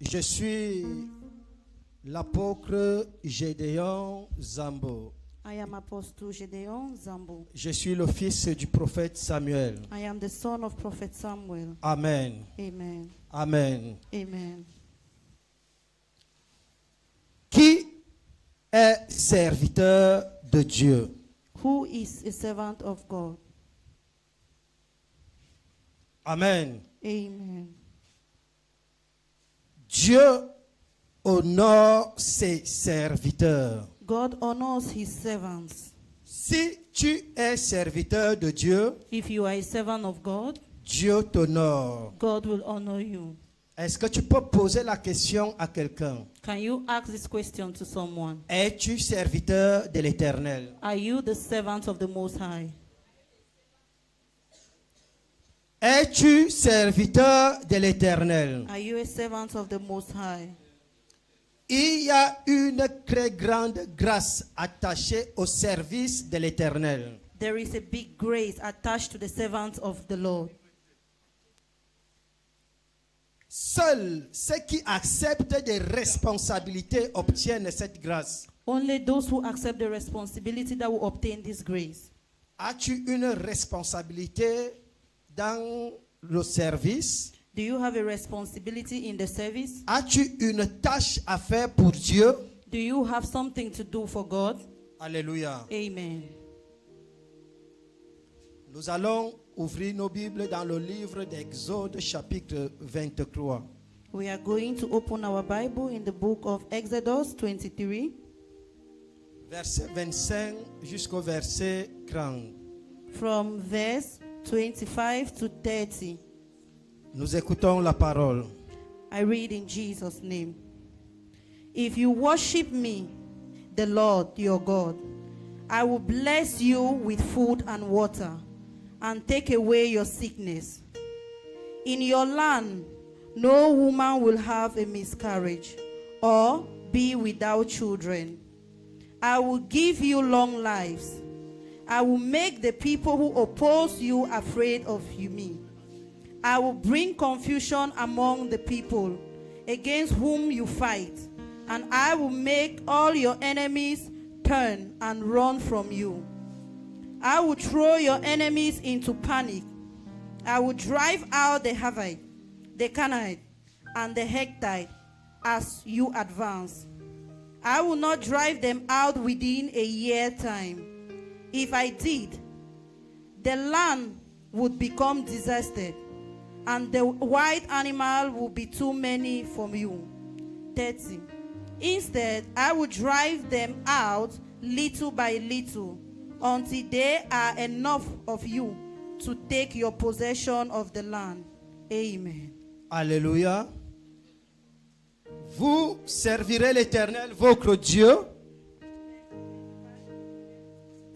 Je suis l'apôtre Gideon Zambo. I am Apostle Gideon Zambo. Je suis le fils du prophète Samuel. I am the son of Prophet Samuel. Amen. Amen. Amen. Amen. Qui est serviteur de Dieu? Who is a servant of God? Amen. Amen. Dieu honore ses serviteurs. God honors his servants. Si tu es serviteur de Dieu, If you are a servant of God, Dieu t'honore. God will honor you. Est-ce que tu peux poser la question à quelqu'un? Can you ask this question to someone? Es-tu serviteur de l'Éternel? Are you the servant of the Most High? Es-tu serviteur de l'Éternel? Are you a servant of the Most High? Il y a une très grande grâce attachée au service de l'Éternel. There is a big grace attached to the servants of the Lord. Seuls ceux qui acceptent des responsabilités obtiennent cette grâce. Only those who accept the responsibility that will obtain this grace. As-tu une responsabilité dans le service? Do you have a responsibility in the service? As-tu une tâche à faire pour Dieu? Do you have something to do for God? Alléluia. Amen. Nous allons ouvrir nos Bibles dans le livre d'Exode chapitre 23. We are going to open our Bible in the book of Exodus 23, Verset 25 jusqu'au verset 30. from verse 25 to 30. Nous écoutons la parole. I read in Jesus' name. If you worship me, the Lord your God, I will bless you with food and water and take away your sickness. In your land, no woman will have a miscarriage or be without children. I will give you long lives. I will make the people who oppose you afraid of me. I will bring confusion among the people against whom you fight, and I will make all your enemies turn and run from you. I will throw your enemies into panic. I will drive out the Hivite, the Canaanite, and the Hittite as you advance. I will not drive them out within a year time. If I did, the land would become deserted, and the wild animal will be too many for you. 30. Instead, I will drive them out little by little, until there are enough of you to take your possession of the land. Amen. Alléluia. Vous servirez l'Éternel, votre Dieu,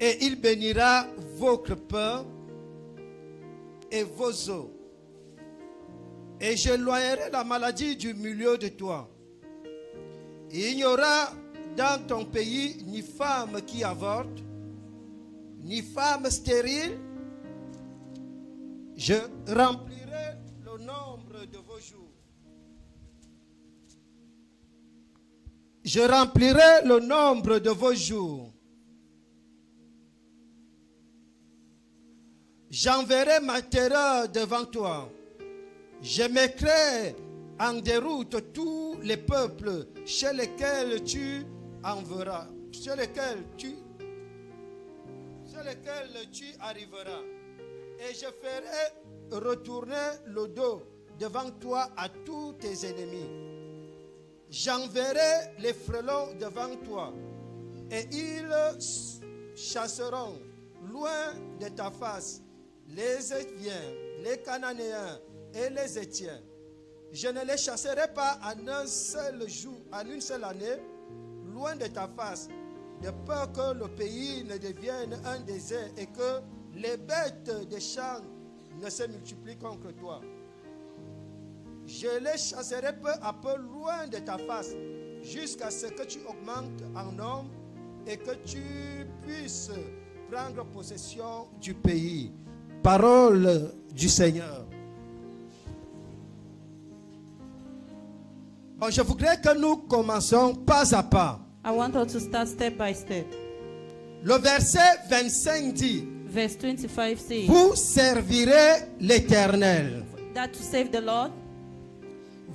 et il bénira votre pain et vos eaux. Et j'éloignerai la maladie du milieu de toi. Il n'y aura dans ton pays ni femme qui avorte, ni femme stérile. Je remplirai le nombre de vos jours. Je remplirai le nombre de vos jours. J'enverrai ma terreur devant toi. Je mettrai en déroute tous les peuples chez lesquels tu enverras, chez lesquels tu arriveras. Et je ferai retourner le dos devant toi à tous tes ennemis. J'enverrai les frelons devant toi, et ils chasseront loin de ta face les Éthiens, les Cananéens et les Étiens. Je ne les chasserai pas en un seul jour, en une seule année, loin de ta face, de peur que le pays ne devienne un désert et que les bêtes des champs ne se multiplient contre toi. Je les chasserai peu à peu loin de ta face, jusqu'à ce que tu augmentes en nombre et que tu puisses prendre possession du pays. Parole du Seigneur. Je voudrais que nous commencions pas à pas. I want us to start step by step. Le verset 25 dit, Verse 25 says vous servirez l'Éternel. that to save the Lord,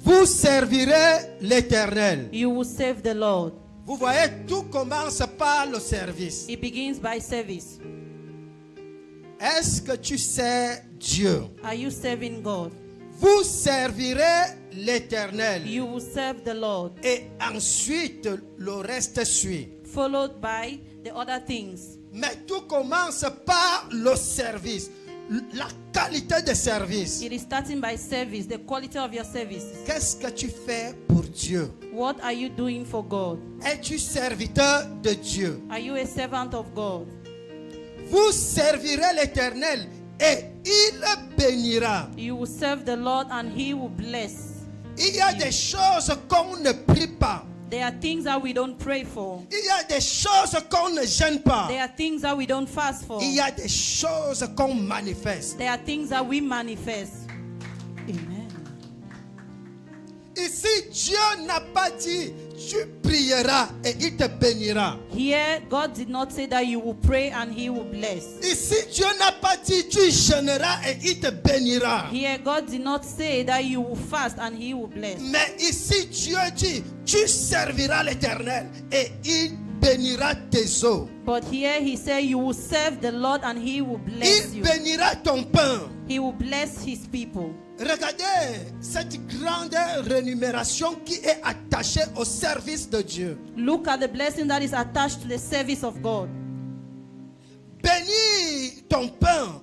Vous servirez l'Éternel. you will save the Lord. Vous voyez, tout commence par le service. It begins by service. Est-ce que tu sers Dieu? Are you serving God? Vous servirez l'Éternel. You will serve the Lord. Et ensuite, le reste suit. Followed by the other things. Mais tout commence par le service. La qualité de service. It is starting by service, the quality of your service. Qu'est-ce que tu fais pour Dieu? What are you doing for God? Es-tu serviteur de Dieu? Are you a servant of God? Vous servirez l'Éternel et il bénira. You will serve the Lord and He will bless. Il y a des choses qu'on ne prie pas. There are things that we don't pray for. Il y a des choses qu'on ne gêne pas. There are things that we don't fast for. Il y a des choses qu'on manifeste. There are things that we manifest. Amen. Ici, Dieu n'a pas dit tu prieras et il te bénira. Here, God did not say that you will pray and He will bless. Ici, Dieu n'a pas dit tu jeûneras et il te bénira. Here, God did not say that you will fast and He will bless. Mais ici, Dieu dit tu serviras l'Éternel et il bénira tes eaux. But here He said you will serve the Lord and He will bless Il you. bénira ton pain. He will bless His people. Regardez cette grande rémunération qui est attachée au service de Dieu. Look at the blessing that is attached to the service of God. Bénis ton pain,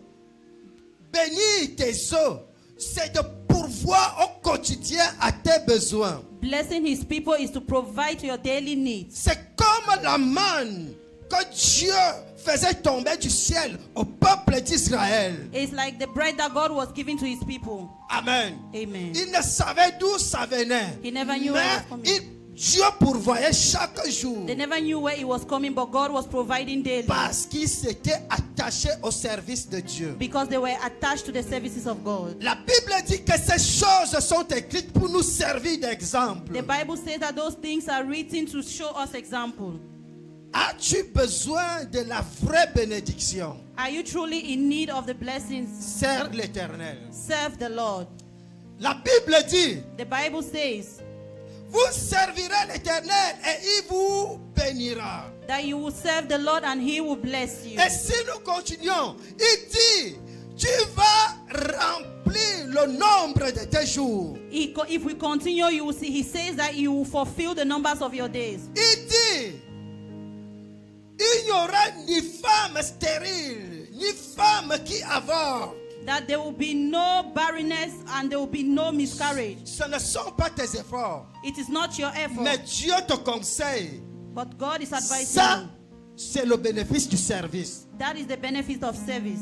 bénis tes eaux, c'est de pourvoir au quotidien à tes besoins. Blessing His people is to provide your daily needs. C'est comme la manne que Dieu faisait tomber du ciel au peuple d'Israël. It's like the bread that God was giving to His people. Amen. Amen. Il ne savait d'où ça venait. He never knew where it was Mais coming. Dieu pourvoyait chaque jour. They never knew where it was coming, but God was providing daily. Parce qu'ils s'étaient attachés au service de Dieu. Because they were attached to the services of God. La Bible dit que ces choses sont écrites pour nous servir d'exemple. The Bible says that those things are written to show us example. As-tu besoin de la vraie bénédiction? Are you truly in need of the blessings? Sers l'Éternel. Serve the Lord. La Bible dit, The Bible says vous servirez l'Éternel et il vous bénira. that you will serve the Lord and He will bless you. Et si nous continuons, il dit, tu vas remplir le nombre de tes jours. If we continue, you will see, He says that you will fulfill the numbers of your days. Il dit, il n'y aura ni femme stérile, ni femme qui avorte. That there will be no barrenness and there will be no miscarriage. Ce ne sont pas tes efforts. It is not your effort, Mais Dieu te conseille. but God is advising Ça, you. c'est le bénéfice du service. That is the benefit of service.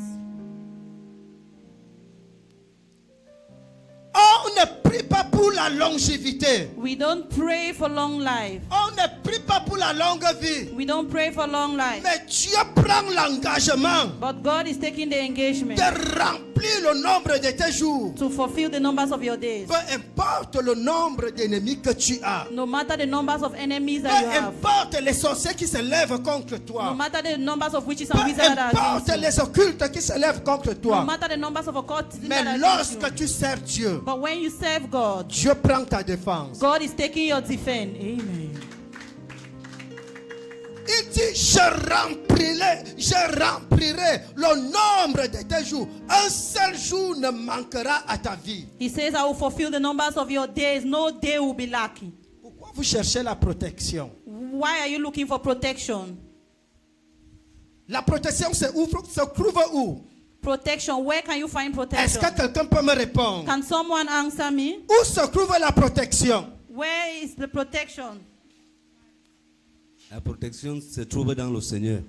On ne prie pas pour la longévité. We don't pray for long life. On ne prie pas pour la longue vie. We don't pray for long life. Mais Dieu prend l'engagement But God is taking the engagement de remplir le nombre de tes jours. to fulfill the numbers of your days. Peu importe le nombre d'ennemis que tu as. No matter the numbers of enemies Peu that you have. importe les sorciers qui se lèvent contre No toi. matter the numbers of witches Peu and wizards that are importe against you. les occultes qui se lèvent contre No toi. matter the numbers of occultism Mais that are against lorsque you. tu sers Dieu, But when you serve God, Dieu prend ta défense. God is taking your defense. Amen. Il dit, je remplirai le nombre de tes jours. Un seul jour ne manquera à ta vie. He says, I will fulfill the numbers of your days. No day will be lacking. Pourquoi vous cherchez la protection? Why are you looking for protection? La protection se trouve où? Protection. Where can you find Est-ce protection? que quelqu'un peut me répondre? Can someone answer me? Où se trouve la protection? Where is the protection? La protection se trouve dans le Seigneur.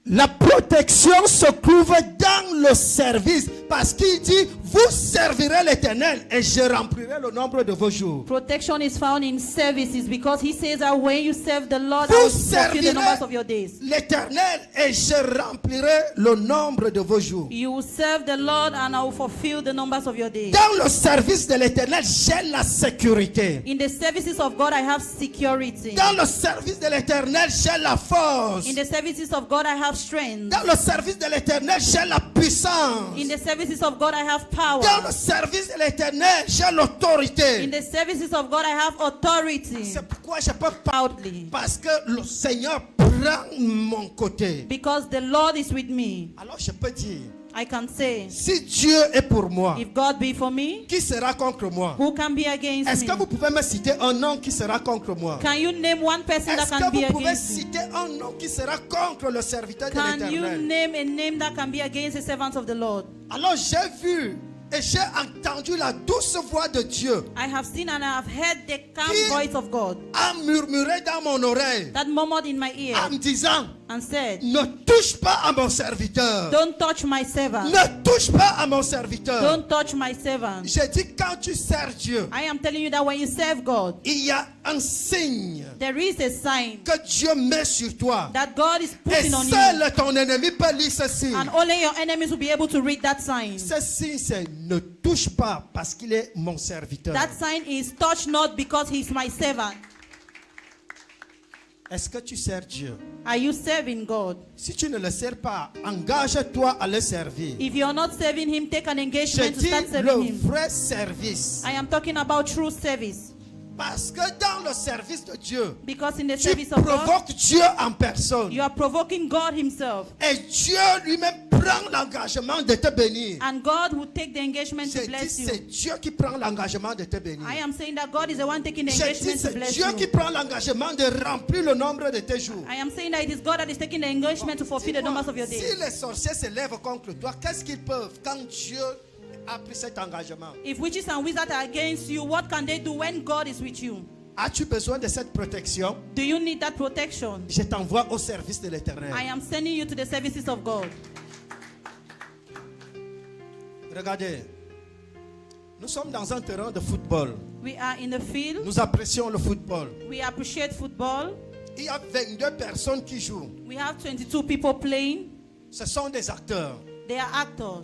La protection se trouve dans le service parce qu'il dit, vous servirez l'Éternel et je remplirai le nombre de vos jours. Protection is found in services because he says that when you serve the Lord, I Vous will fulfill the numbers of your servirez days. l'Éternel et je remplirai le nombre de vos jours. You will serve the Lord and I will fulfill the numbers of your days. Dans le service de l'Éternel, j'ai la sécurité. In the services of God, I have security. Dans le service de l'Éternel, j'ai la force. In the services of God, I have strength. Dans le service de l'Éternel, j'ai la puissance. In the services of God, I have power. Dans le service de l'Éternel, j'ai l'autorité. In the services of God, I have authority. C'est pourquoi je peux parler. Loudly. Parce que le Seigneur prend mon côté. Because the Lord is with me. Alors je peux dire, I can say, si Dieu est pour moi, if God be for me, qui sera contre moi? who can be against Est-ce me? que vous pouvez me citer un nom qui sera contre moi? Can you name one person that Est-ce can be que vous pouvez against me? citer un nom qui sera contre le serviteur de Can you l'Éternel? name a name that can be against the servants of the Lord? Alors j'ai vu et j'ai entendu la douce voix de Dieu I have seen and I have heard the calm Qui- voice of God a murmuré dans mon oreille that murmured in my ear en me disant, and said, ne touche pas à mon serviteur. don't touch my servant. Ne touche pas à mon serviteur. Don't touch my servant. J'ai dit, quand tu sers Dieu, I am telling you that when you serve God, il y a un signe there is a sign que Dieu met sur toi. that God is Et putting on you. seul ton ennemi peut lire ce signe. And only your enemies will be able to read that sign. Ce signe, c'est ne touche pas parce qu'il est mon serviteur. That sign is touch not because he is my servant. Est-ce que tu sers Dieu? Are you serving God? Si tu ne le sers pas, engage-toi à le servir. If you are not serving him, take an Je engagement to dis start le serving him. vrai service. I am talking about true service. Parce que dans le service de Dieu, Because in the tu service of God, provoques Dieu en personne. you are provoking God himself. Et Dieu lui-même prend l'engagement de te bénir. And God will take the engagement to J'ai dit, bless you. c'est Dieu qui prend l'engagement de te bénir. I am saying that God is the one taking the J'ai dit, engagement to c'est bless Dieu qui you. prend l'engagement de remplir le nombre de tes jours. I am saying that it is God that is taking the engagement to fulfill the Dis-moi, numbers of your si days. les sorciers se lèvent contre toi, qu'est-ce qu'ils peuvent quand Dieu a pris cet engagement? If witches and wizards are against you, what can they do when God is with you? As-tu besoin de cette protection? Do you need that protection? Je t'envoie au service de l'Éternel. I am sending you to the services of God. Regardez, nous sommes dans un terrain de football. We are in the field. Nous apprécions le football. We appreciate football. Il y a 22 personnes qui jouent. We have 22 people playing. Ce sont des acteurs. They are actors.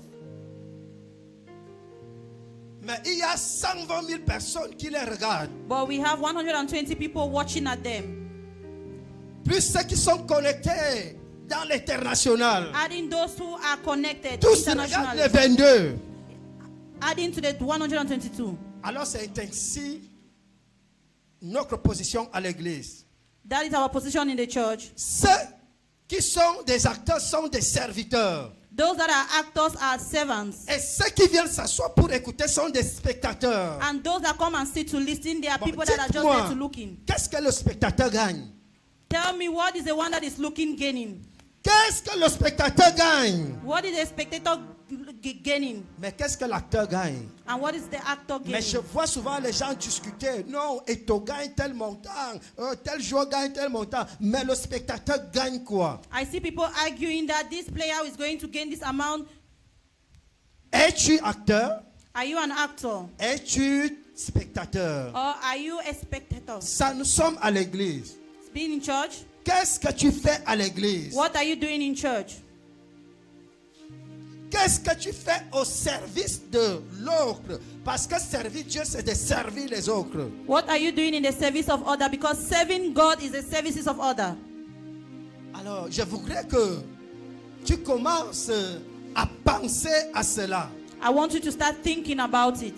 Mais il y a 120 000 personnes qui les regardent. But we have 120 people watching at them. Plus ceux qui sont connectés dans l'international. Adding those who are connected Tous regardent les internationally. 22. Adding to the 122. Alors c'est ainsi notre position à l'église. That is our position in the church. Ceux qui sont des acteurs sont des serviteurs. Those that are actors are servants. Et ceux qui viennent s'asseoir pour écouter sont des spectateurs. And those that come and sit to listen, they are Bon, people that are just dites-moi, there to look in. qu'est-ce que le spectateur gagne? Tell me, what is the one that is looking gaining? Qu'est-ce que le spectateur gagne? What is the spectator gaining? Mais qu'est-ce que l'acteur gagne? And what is the actor Mais je gaining? vois souvent les gens discuter. Non, Eto gagne tel montant, tel joueur gagne tel montant. Mais le spectateur gagne quoi? I see people arguing that this player is going to gain this amount. Es-tu acteur? Are you an actor? Es-tu spectateur? Or are you a spectator? Ça, nous sommes à l'église. Being in church? Qu'est-ce que tu fais à l'église? What are you doing in church? Qu'est-ce que tu fais au service de l'autre? Parce que servir Dieu, c'est de servir les autres. What are you doing in the service of other? Because serving God is the services of other. Alors, je voudrais que tu commences à penser à cela. I want you to start thinking about it.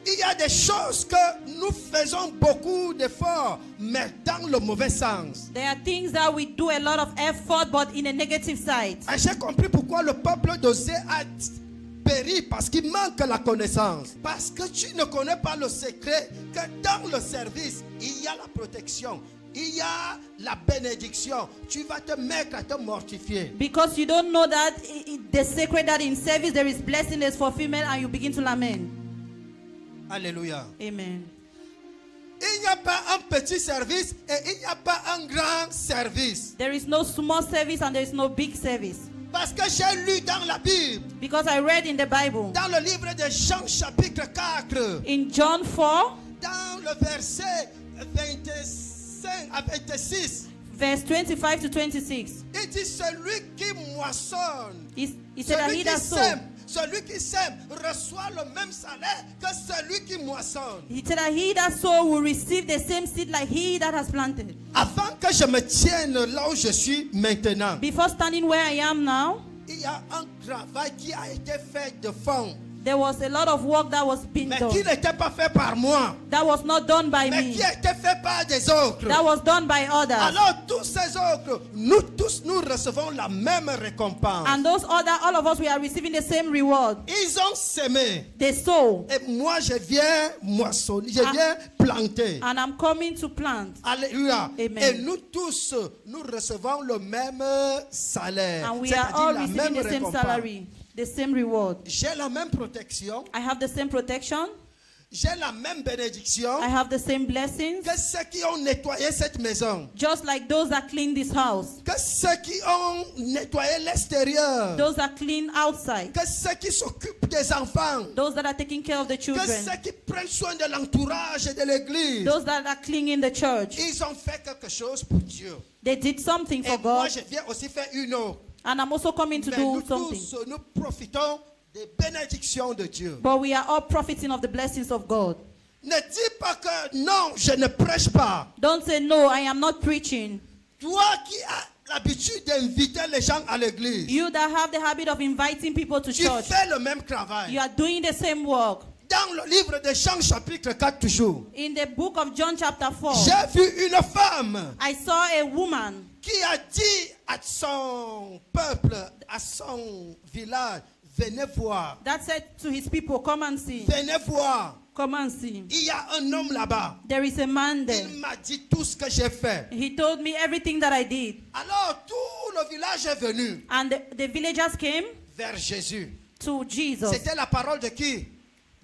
Il y a des choses que nous faisons beaucoup d'efforts, mais dans le mauvais sens. There are things that we do a lot of effort, but in a negative side. Et j'ai compris pourquoi le peuple d'Osée a péri, parce qu'il manque la connaissance. Parce que tu ne connais pas le secret que dans le service, il y a la protection. Il y a la bénédiction. Tu vas te mettre à te mortifier. Because you don't know that the secret that in service there is blessing, there's fulfillment, and you begin to lament. Alléluia. Amen. Il n'y a a pas un petit service et il n'y a pas un grand service. There is no small service and there is no big service. Parce que j'ai lu dans la Bible, Because I read in the Bible, dans le livre de Jean chapitre 4, in John 4, dans le verset 25 à 26, verse 25 to 26, il dit celui qui moissonne, he said that he that sows, celui qui sème reçoit le même salaire que celui qui moissonne. he said that he that sow will receive the same seed like he that has planted. Avant que je me tienne là où je suis maintenant, Before standing where I am now, il y a un travail qui a été fait de fond, there was a lot of work that was being mais done. qui n'était pas fait par moi, That was not done by mais me. qui a été fait par des autres. That was done by others. Alors tous ces autres, nous tous, nous recevons la même récompense. And those other, all of us, we are receiving the same reward. Ils ont semé. They sow. Et moi, je viens moissonner, je viens planter. And I'm coming to plant. Alléluia. Amen. Et nous tous, nous recevons le même salaire. And we are C'est-à-dire all la receiving même the same récompense. salary, the same reward. J'ai la même protection. I have the same protection. J'ai la même bénédiction I have the same blessings. que ceux qui ont nettoyé cette maison. Just like those that clean this house. Que ceux qui ont nettoyé l'extérieur. Those that clean outside. Que ceux qui s'occupent des enfants. Those that are taking care of the Que children. ceux qui prennent soin de l'entourage de l'église. Those that are cleaning the church. Ils ont fait quelque chose pour Dieu. They did something for Et moi, God. je viens aussi faire une autre. And I'm also coming to Mais do nous something. tous, nous profitons des bénédictions de Dieu. But we are all profiting of the blessings of God. Ne dis pas que non, je ne prêche pas. Don't say, no, I am not preaching. Toi qui as l'habitude d'inviter les gens à l'église, You that have the habit of inviting people to tu church, fais le même travail. you are doing the same work. Dans le livre de Jean chapitre 4 toujours, In the book of John chapter 4, j'ai vu une femme I saw a woman qui a dit à son peuple, à son village, venez voir, that said to his people, come and see. venez voir. Come and see. Il y a un homme là-bas. There is a man there. Il m'a dit tout ce que j'ai fait. He told me everything that I did. Alors tout le village est venu And the villagers came vers Jésus. to Jesus. C'était la parole de qui?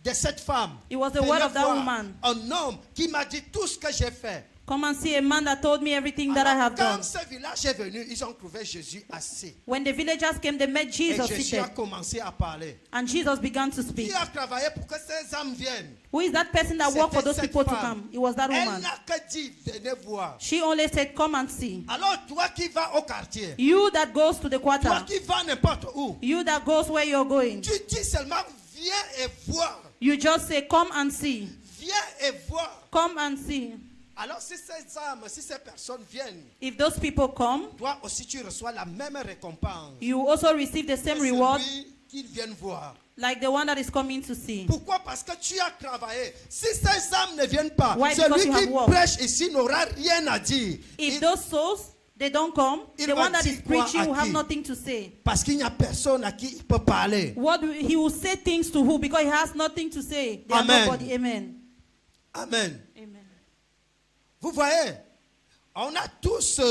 De cette femme. It was the Venez word of that voir woman. un homme qui m'a dit tout ce que j'ai fait. Come and see a man that told me everything that I Alors, have quand done. ce village est venu, ils ont trouvé Jésus assis. When the villagers came, they met Et Jesus Jésus a seated. commencé à parler. And Jesus began to speak. Qui a travaillé pour que ces âmes viennent? Who is that person that worked for those C'était people cette to femme. come? It was that Elle woman. n'a que dit, venez voir. She only said, come and see. Alors toi qui vas au quartier, You that goes to the toi quarter, qui vas n'importe où, you that goes where you're going, tu dis seulement, viens et voir. you just say, come and see. Viens et voir. Come and see. Alors si ces âmes, si ces personnes viennent, If those people come, toi aussi tu reçois la même récompense. you also receive the same que reward celui qu'ils viennent voir. like the one that is coming to see. Pourquoi? Parce que tu as travaillé. Si ces âmes ne viennent pas, Why? Because celui you qui have worked. prêche ici n'aura rien à dire. If those souls, they don't come, Il the va one that dire is quoi preaching à will have qui? nothing to say. Parce qu'il n'y a personne à qui il peut parler. He will say things to who? Because he has nothing to say. There Amen. nobody. Amen. Amen. Amen. Vous voyez, on a tous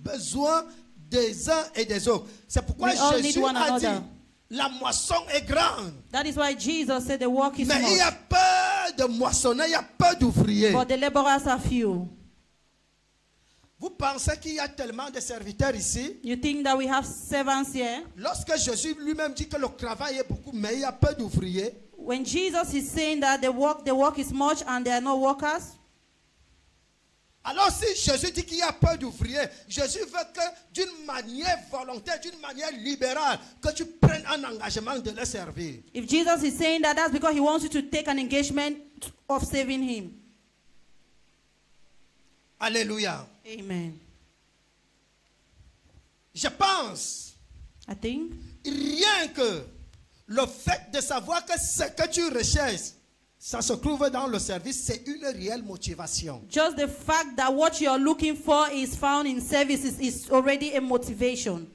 besoin des uns et des autres. C'est pourquoi We all need Jésus one a dit, another. la moisson est grande. That is why Jesus said the work is Mais il y a much, peu de moissonneurs, il y a peu d'ouvriers. but the laborers are few. Vous pensez qu'il y a tellement de serviteurs ici? You think that we have servants here? Lorsque Jésus lui-même dit que le travail est beaucoup, mais il y a peu d'ouvriers. When Jesus is saying that the work is much and there are no workers, Alors si Jésus dit qu'il y a peu d'ouvriers, Jésus veut que d'une manière volontaire, d'une manière libérale, que tu prennes un engagement de le servir. if Jesus is saying that, that's because he wants you to take an engagement of saving him. Alléluia. Amen. Je pense, I think rien que le fait de savoir que ce que tu recherches, ça se trouve dans le service, c'est une réelle motivation. just the fact that what you're looking for is found in services is already a motivation.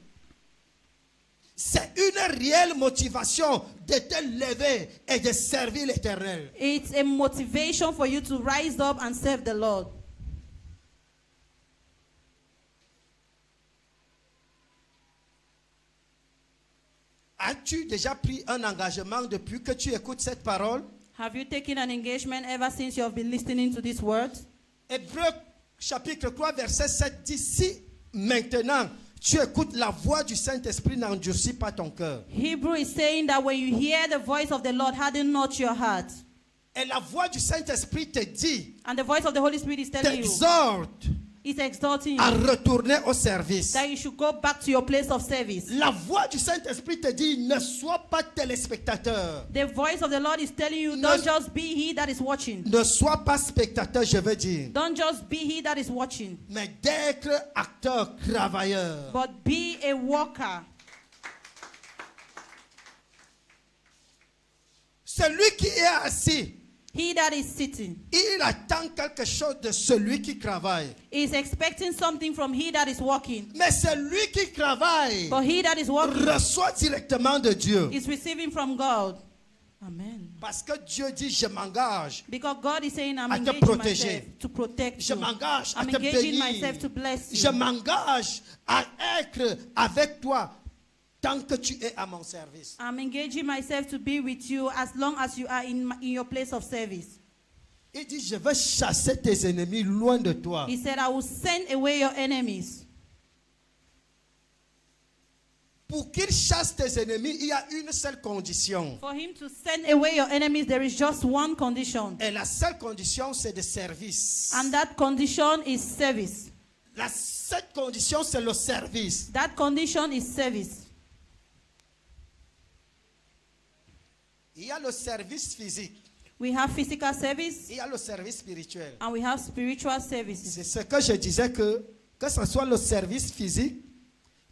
C'est une réelle motivation de te lever et de servir l'Éternel. It's a motivation for you to rise up and serve the Lord. As-tu déjà pris un engagement depuis que tu écoutes cette parole? Have you taken an engagement ever since you have been listening to these words? Hébreux chapitre 3 verset 7 dit, si maintenant tu écoutes la voix du Saint-Esprit, n'endurcis pas ton cœur. Hebrew is saying that when you hear the voice of the Lord, harden not your heart. Et la voix du Saint-Esprit te dit, And the voice of the Holy Spirit is telling you, t'exhorte it's exhorting à you retourner au service. that you should go back to your place of service. La voix du Saint-Esprit te dit, ne sois pas téléspectateur. The voice of the Lord is telling you, don't just be he that is watching. Ne sois pas spectateur, je veux dire, Don't just be he that is watching, mais d'être acteur, travailleur. but be a worker. Celui qui est assis, He that is sitting il attend quelque chose de celui qui travaille. is expecting something from he that is walking. Mais celui qui travaille But he that is walking reçoit directement de Dieu. is receiving from God. Amen. Parce que Dieu dit, je m'engage. Because God is saying, I'm À te engaging protéger. myself to protect Je you. m'engage à I'm te engaging bénir. myself to bless Je you. m'engage à être avec toi tant que tu es à mon service. I'm engaging myself to be with you as long as you are in your place of service. Il dit, je vais chasser tes ennemis loin de toi. He said, I will send away your enemies. Pour qu'il chasse tes ennemis, il y a une seule condition. For him to send away your enemies, there is just one condition. Et la seule condition, c'est de service. And that condition is service. Cette condition, c'est le service. That condition is service. Il y a le service physique. We have physical service Il y a le service spirituel. and we have spiritual services. C'est ce que je disais que ce soit le service physique,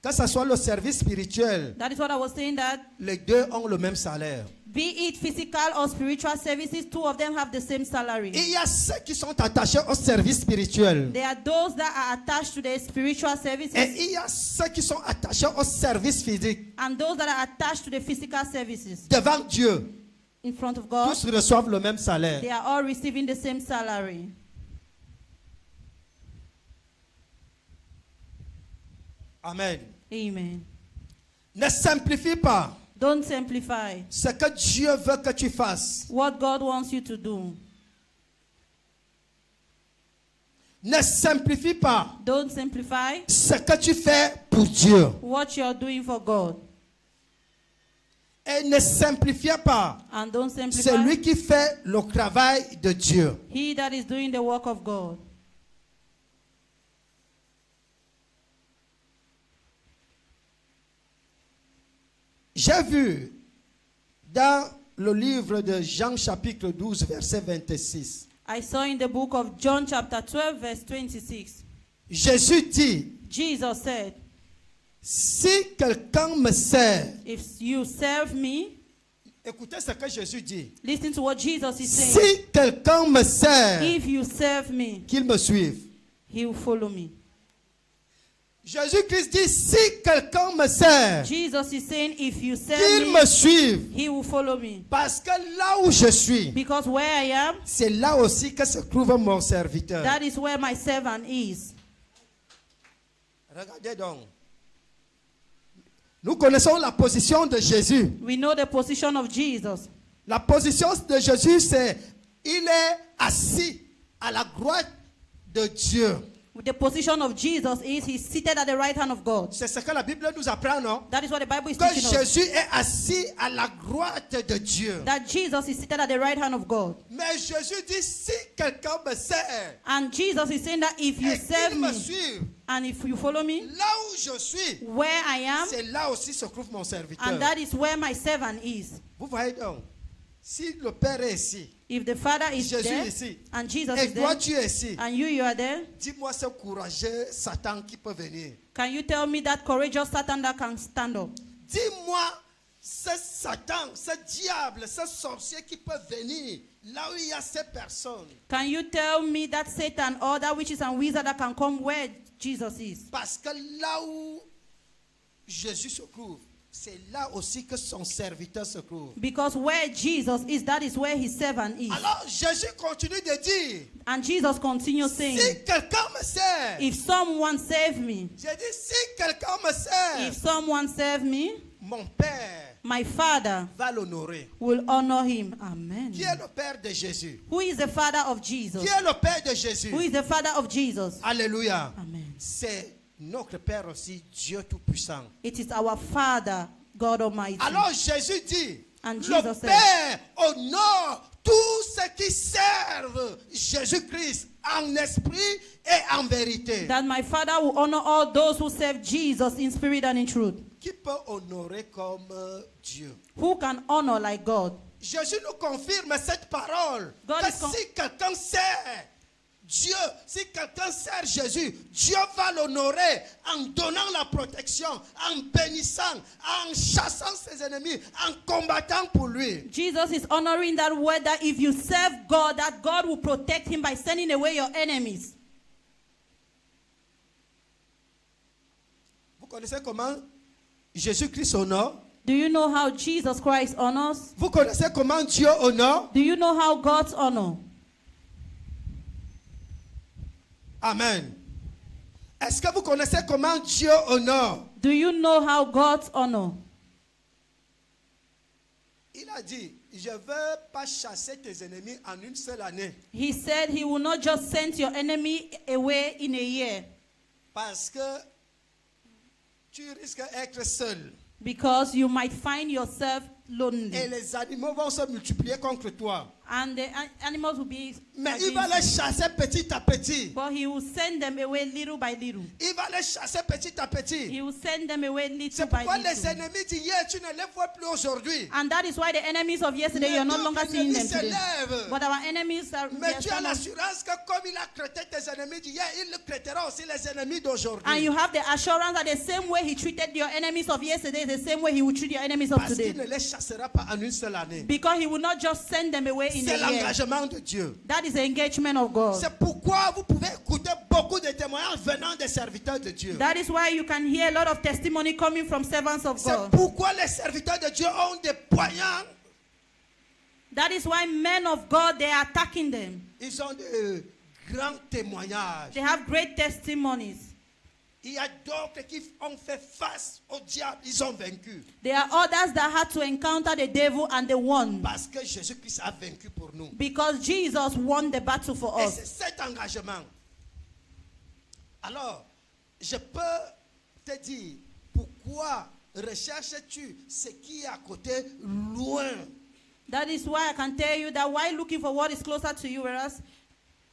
que ce soit le service spirituel, That is what I was saying, that les deux ont le même salaire. be it physical or spiritual services, two of them have the same salary. Il y a ceux qui sont attachés au service spirituel. There are those that are attached to the spiritual services Et il y a ceux qui sont attachés au service physique. and those that are attached to the physical services. Devant Dieu, In front of God, tous reçoivent le même salaire. they are all receiving the same salary. Amen. Amen. Ne simplifie pas Don't simplify ce que Dieu veut que tu fasses. what God wants you to do. Ne simplifie pas Don't simplify ce que tu fais pour Dieu. what you're doing for God. Et ne simplifiez pas And don't simplify celui qui fait le travail de Dieu. he that is doing the work of God. J'ai vu dans le livre de Jean chapitre 12 verset 26. I saw in the book of John chapter 12 verse 26. Jésus dit, Jesus said, si quelqu'un me sert, if you serve me, écoutez ce que Jésus dit. listen to what Jesus is saying. Si quelqu'un me sert, If you serve me, qu'il me suive. he will follow me. Jésus-Christ dit, si quelqu'un me sert, Jesus is saying, if you serve qu'il me, me suive. he will follow me. Parce que là où je suis, Because where I am, c'est là aussi que se trouve mon serviteur. that is where my servant is. Regardez donc. Nous connaissons la position de Jésus. We know the position of Jesus. La position de Jésus, c'est il est assis à la droite de Dieu. The position of Jesus is he's seated at the right hand of God. C'est ce que la Bible nous apprend, non? That is what the Bible is Que teaching us. Jésus est assis à la droite de Dieu. That Jesus is seated at the right hand of God. Mais Jésus dit, si quelqu'un me sert, And Jesus is saying that if you et serve qu'il me me suive, and if you follow me, là où je suis, where I am, c'est là aussi se trouve mon serviteur. and that is where my servant is. Vous voyez donc, si le Père est ici, If the Father is Jésus there est ici, and Jesus et is toi there tu es ici, and you are there, dis-moi ce courageux Satan qui peut venir. can you tell me that courageous Satan that can stand up? Dis-moi ce Satan, ce diable, ce sorcier qui peut venir là où il y a ces personnes. Can you tell me that Satan or that witches and wizards that can come where Jesus is? Parce que là où Jésus se trouve, c'est là aussi que son serviteur se trouve. Because where Jesus is, that is where his servant is. Alors Jésus continue de dire, And Jesus continues saying, si quelqu'un me sert, if someone save me, j'ai dit si quelqu'un me sert, if someone serve me, mon Père my Father va l'honorer. will honor him. Amen. Qui est le Père de Jésus? Who is the Father of Jesus? Qui est le Père de Jésus? Who is the Father of Jesus? Alléluia. Amen. C'est notre Père aussi, Dieu Tout-Puissant. It is our Father, God Almighty. Alors Jésus dit, And le Jesus said, Père honore tous ceux qui servent Jésus-Christ en esprit et en vérité. that my Father will honor all those who serve Jesus in spirit and in truth. Qui peut honorer comme Dieu? Who can honor like God? Jésus nous confirme cette parole. God Que is con- si quelqu'un sert Dieu, si quelqu'un sert Jésus, Dieu va l'honorer en donnant la protection, en bénissant, en chassant ses ennemis, en combattant pour lui. Jesus is honoring that word that if you serve God, that God will protect him by sending away your enemies. Vous connaissez comment Jésus-Christ honore? Do you know how Jesus Christ honors? Vous connaissez comment Dieu honore? Do you know how God's honor? Amen. Est-ce que vous connaissez comment Dieu honore? Do you know how God's honor? Il a dit, je ne veux pas chasser tes ennemis en une seule année. He said he will not just send your enemy away in a year Parce que tu risques d'être seul. because you might find yourself Et lonely. les animaux vont se multiplier contre toi. And the animals will be Mais il va against les chasser petit à petit. you. But he will send them away little by little. Il va les chasser petit à petit. He will send them away little C'est by pourquoi les little. ennemis d'hier, tu ne les vois plus aujourd'hui. And that is why the enemies of yesterday, Mais you're no nos longer seeing them ennemis today. s'élèvent. But our enemies are Mais they are tu as stand up. l'assurance que comme il a traité tes ennemis d'hier, il le traitera aussi les ennemis And d'aujourd'hui. you have the assurance that the same way he treated your enemies of yesterday, the same way he will treat your enemies of Parce qu'il today. ne les chassera pas en une seule année. Because he will not just send them away in C'est a year. l'engagement de Dieu. That is the engagement of God. C'est pourquoi vous pouvez écouter beaucoup de témoignages venant des serviteurs de Dieu. That is why you can hear a lot of testimony coming from servants of C'est God. pourquoi les serviteurs de Dieu ont des poignards. That is why men of God, they are attacking them. Ils ont de grands témoignages. They have great testimonies. Il y a d'autres qui ont fait face au diable. Ils ont vaincu. There are others that had to encounter the devil and they won. Parce que Jésus-Christ a vaincu pour nous. Because Jesus won the battle for Et us. c'est cet engagement. Alors, je peux te dire, pourquoi recherches-tu ce qui est à côté loin? That is why I can tell you that while looking for what is closer to you, whereas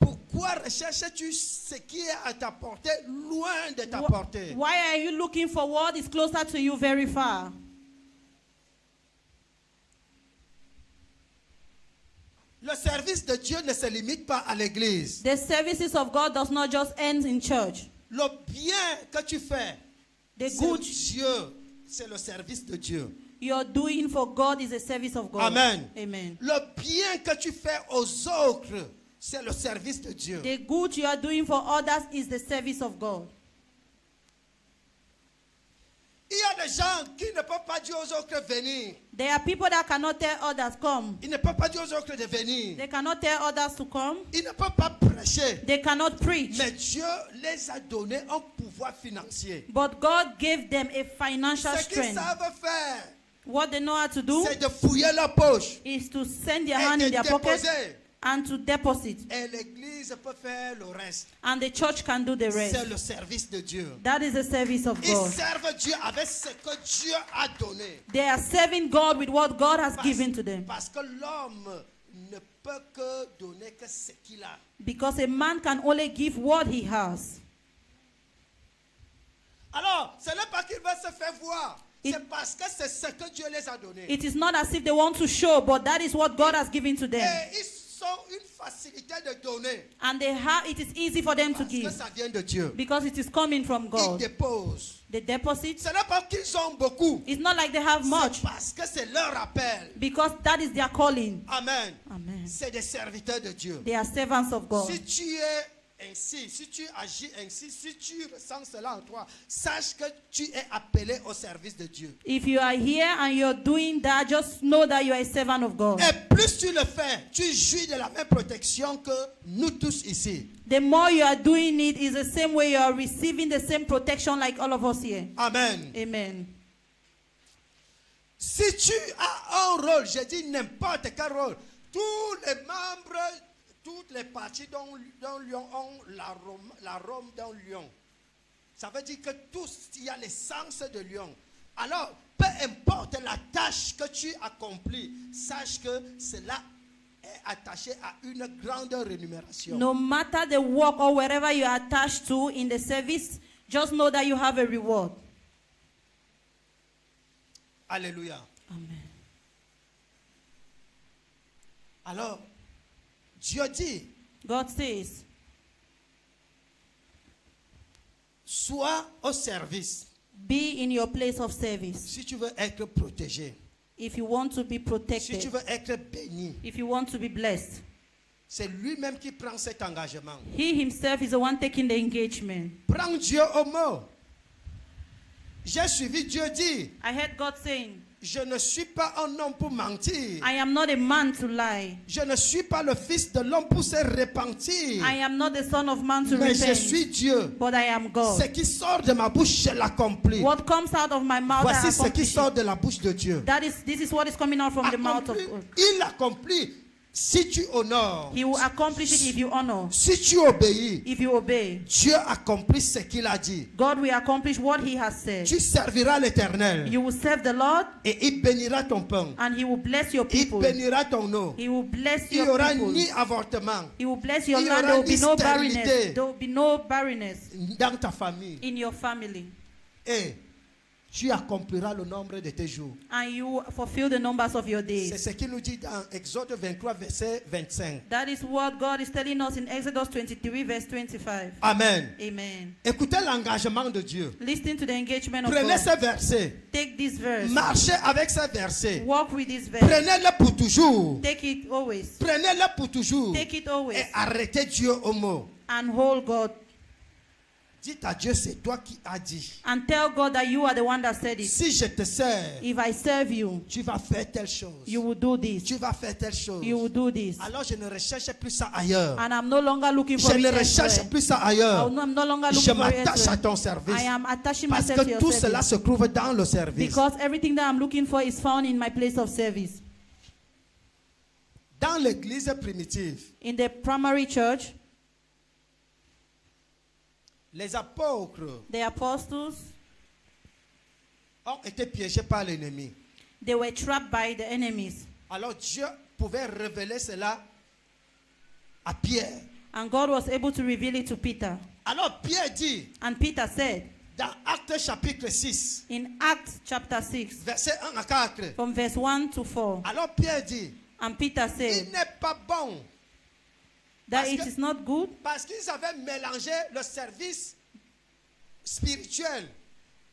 Pourquoi recherches-tu ce qui est à ta portée loin de ta portée? why are you looking for what is closer to you very far? Le service de Dieu ne se limite pas à l'église. The services of God does not just end in church. Le bien que tu fais, The c'est good Dieu, c'est le service de Dieu. you're doing for God is a service of God. Amen. Amen. Le bien que tu fais aux autres, c'est le service de Dieu. The good you are doing for others is the service of God. Il y a des gens qui ne peuvent pas dire aux autres de venir. There are people that cannot tell others come. Ils ne peuvent pas dire aux autres de venir. They cannot tell others to come. Ils ne peuvent pas prêcher. They cannot preach. Mais Dieu les a donné un pouvoir financier. But God gave them a financial Ce qu'ils strength. savent faire, What they know how to do c'est de fouiller leur poche is to send their et hand de in their pocket déposer. and to deposit. Et l'église peut faire le reste. And the church can do the C'est rest. le service de Dieu. That is the service of Ils God. servent Dieu avec ce que Dieu a donné. They are serving God with what God has given to them. Parce que l'homme ne peut que donner que ce qu'il a. Because a man can only give what he has. Alors, ce n'est pas qu'il veut se faire voir. It- C'est parce que c'est ce que Dieu les a donné. It is not as if they want to show, but that is what God has given to them. Et ils ont une facilité de donner. And they have, it is easy for them to Parce que give. ça vient de Dieu. Because it is coming from Ils God. déposent. They deposit. Ce n'est pas qu'ils ont beaucoup. It's not like they have much. C'est parce que c'est leur appel. Because that is their calling. Amen. Amen. C'est des serviteurs de Dieu. They are servants of God. Si tu es ainsi, si tu agis ainsi, si tu ressens cela en toi, sache que tu es appelé au service de Dieu. If you are here and you're doing that, just know that you are a servant of God. Et plus tu le fais, tu jouis de la même protection que nous tous ici. The more you are doing it is the same way you are receiving the same protection like all of us here. Amen. Amen. Si tu as un rôle, je dis n'importe quel rôle, tous les membres, toutes les parties d'un lion ont l'arôme d'un lion. Ça veut dire que tous, il y a l'essence de lion. Alors, peu importe la tâche que tu accomplis, sache que cela est attaché à une grande rémunération. No matter the work or wherever you are attached to in the service, just know that you have a reward. Alléluia. Amen. Alors, Dieu dit, God says, sois au service. be in your place of service. Si tu veux être protégé, If you want to be si protected, tu veux être béni, if you want to be blessed, c'est lui-même qui prend cet engagement. he himself is the one taking the engagement. Prends Dieu au mot. J'ai suivi Dieu dire, I heard God saying, je ne suis pas un homme pour mentir. I am not a man to lie. Je ne suis pas le fils de l'homme pour se repentir. I am not the son of man to Mais je repent, suis Dieu. but I am God. Ce qui sort de ma bouche, je l'accomplis. What comes out of my mouth, I Voici ce qui accomplish sort it. de la bouche de Dieu. This is what is coming out from the mouth of Accomplis. God. Il accomplit. Si tu honores, He will accomplish it if you honor, si tu obéis, if you obey. Dieu accomplit ce qu'il a dit. God will accomplish what he has said. Tu serviras l'Éternel You will serve the Lord, et il bénira ton pain. and he will bless your Il people. bénira ton eau. He will bless Il n'y your aura people. ni avortement He will bless your il y land. aura There will be ni no stérilité. barrenness. There will be no barrenness dans ta famille. in your family. Et tu accompliras le nombre de tes jours. And you fulfill the numbers of your C'est days. ce qu'il nous dit dans Exode 23, verset 25. That is what God is telling us in Exodus 23, verse 25. Amen. Amen. Écoutez l'engagement de Dieu. Listen to the engagement of Prenez God. ce verset. Take this verse. Marchez avec ce verset. Walk with this verse. Prenez-le pour toujours. Take it always. Prenez-le pour toujours. Take it always. Et arrêtez Dieu au mot. And hold God. Dites à Dieu, c'est toi qui as dit. And tell God that you are the one that said it. Si je te sers, If I serve you, tu vas faire telle chose. you will do this. Tu vas faire telle chose. You will do this. Alors je ne recherche plus ça ailleurs. And I'm no longer looking for Je it ne recherche elsewhere. plus ça ailleurs. I'm no longer Je looking for it m'attache à elsewhere. ton service. I am attaching Parce myself to que your tout cela service. se trouve dans le service. Because everything that I'm looking for is found in my place of service. Dans l'église primitive, In the primary church, les apôtres the apostles, ont été piégés par l'ennemi. they were trapped by the enemies. Alors Dieu pouvait révéler cela à Pierre. And God was able to reveal it to Peter. Alors Pierre dit And Peter said, dans Actes chapitre 6, in Acts chapter 6, verset 1 à 4. from verse 1 to 4, Alors Pierre dit, and Peter il said n'est pas bon that Parce it que- is not good parce qu'ils avaient mélangé le service spirituel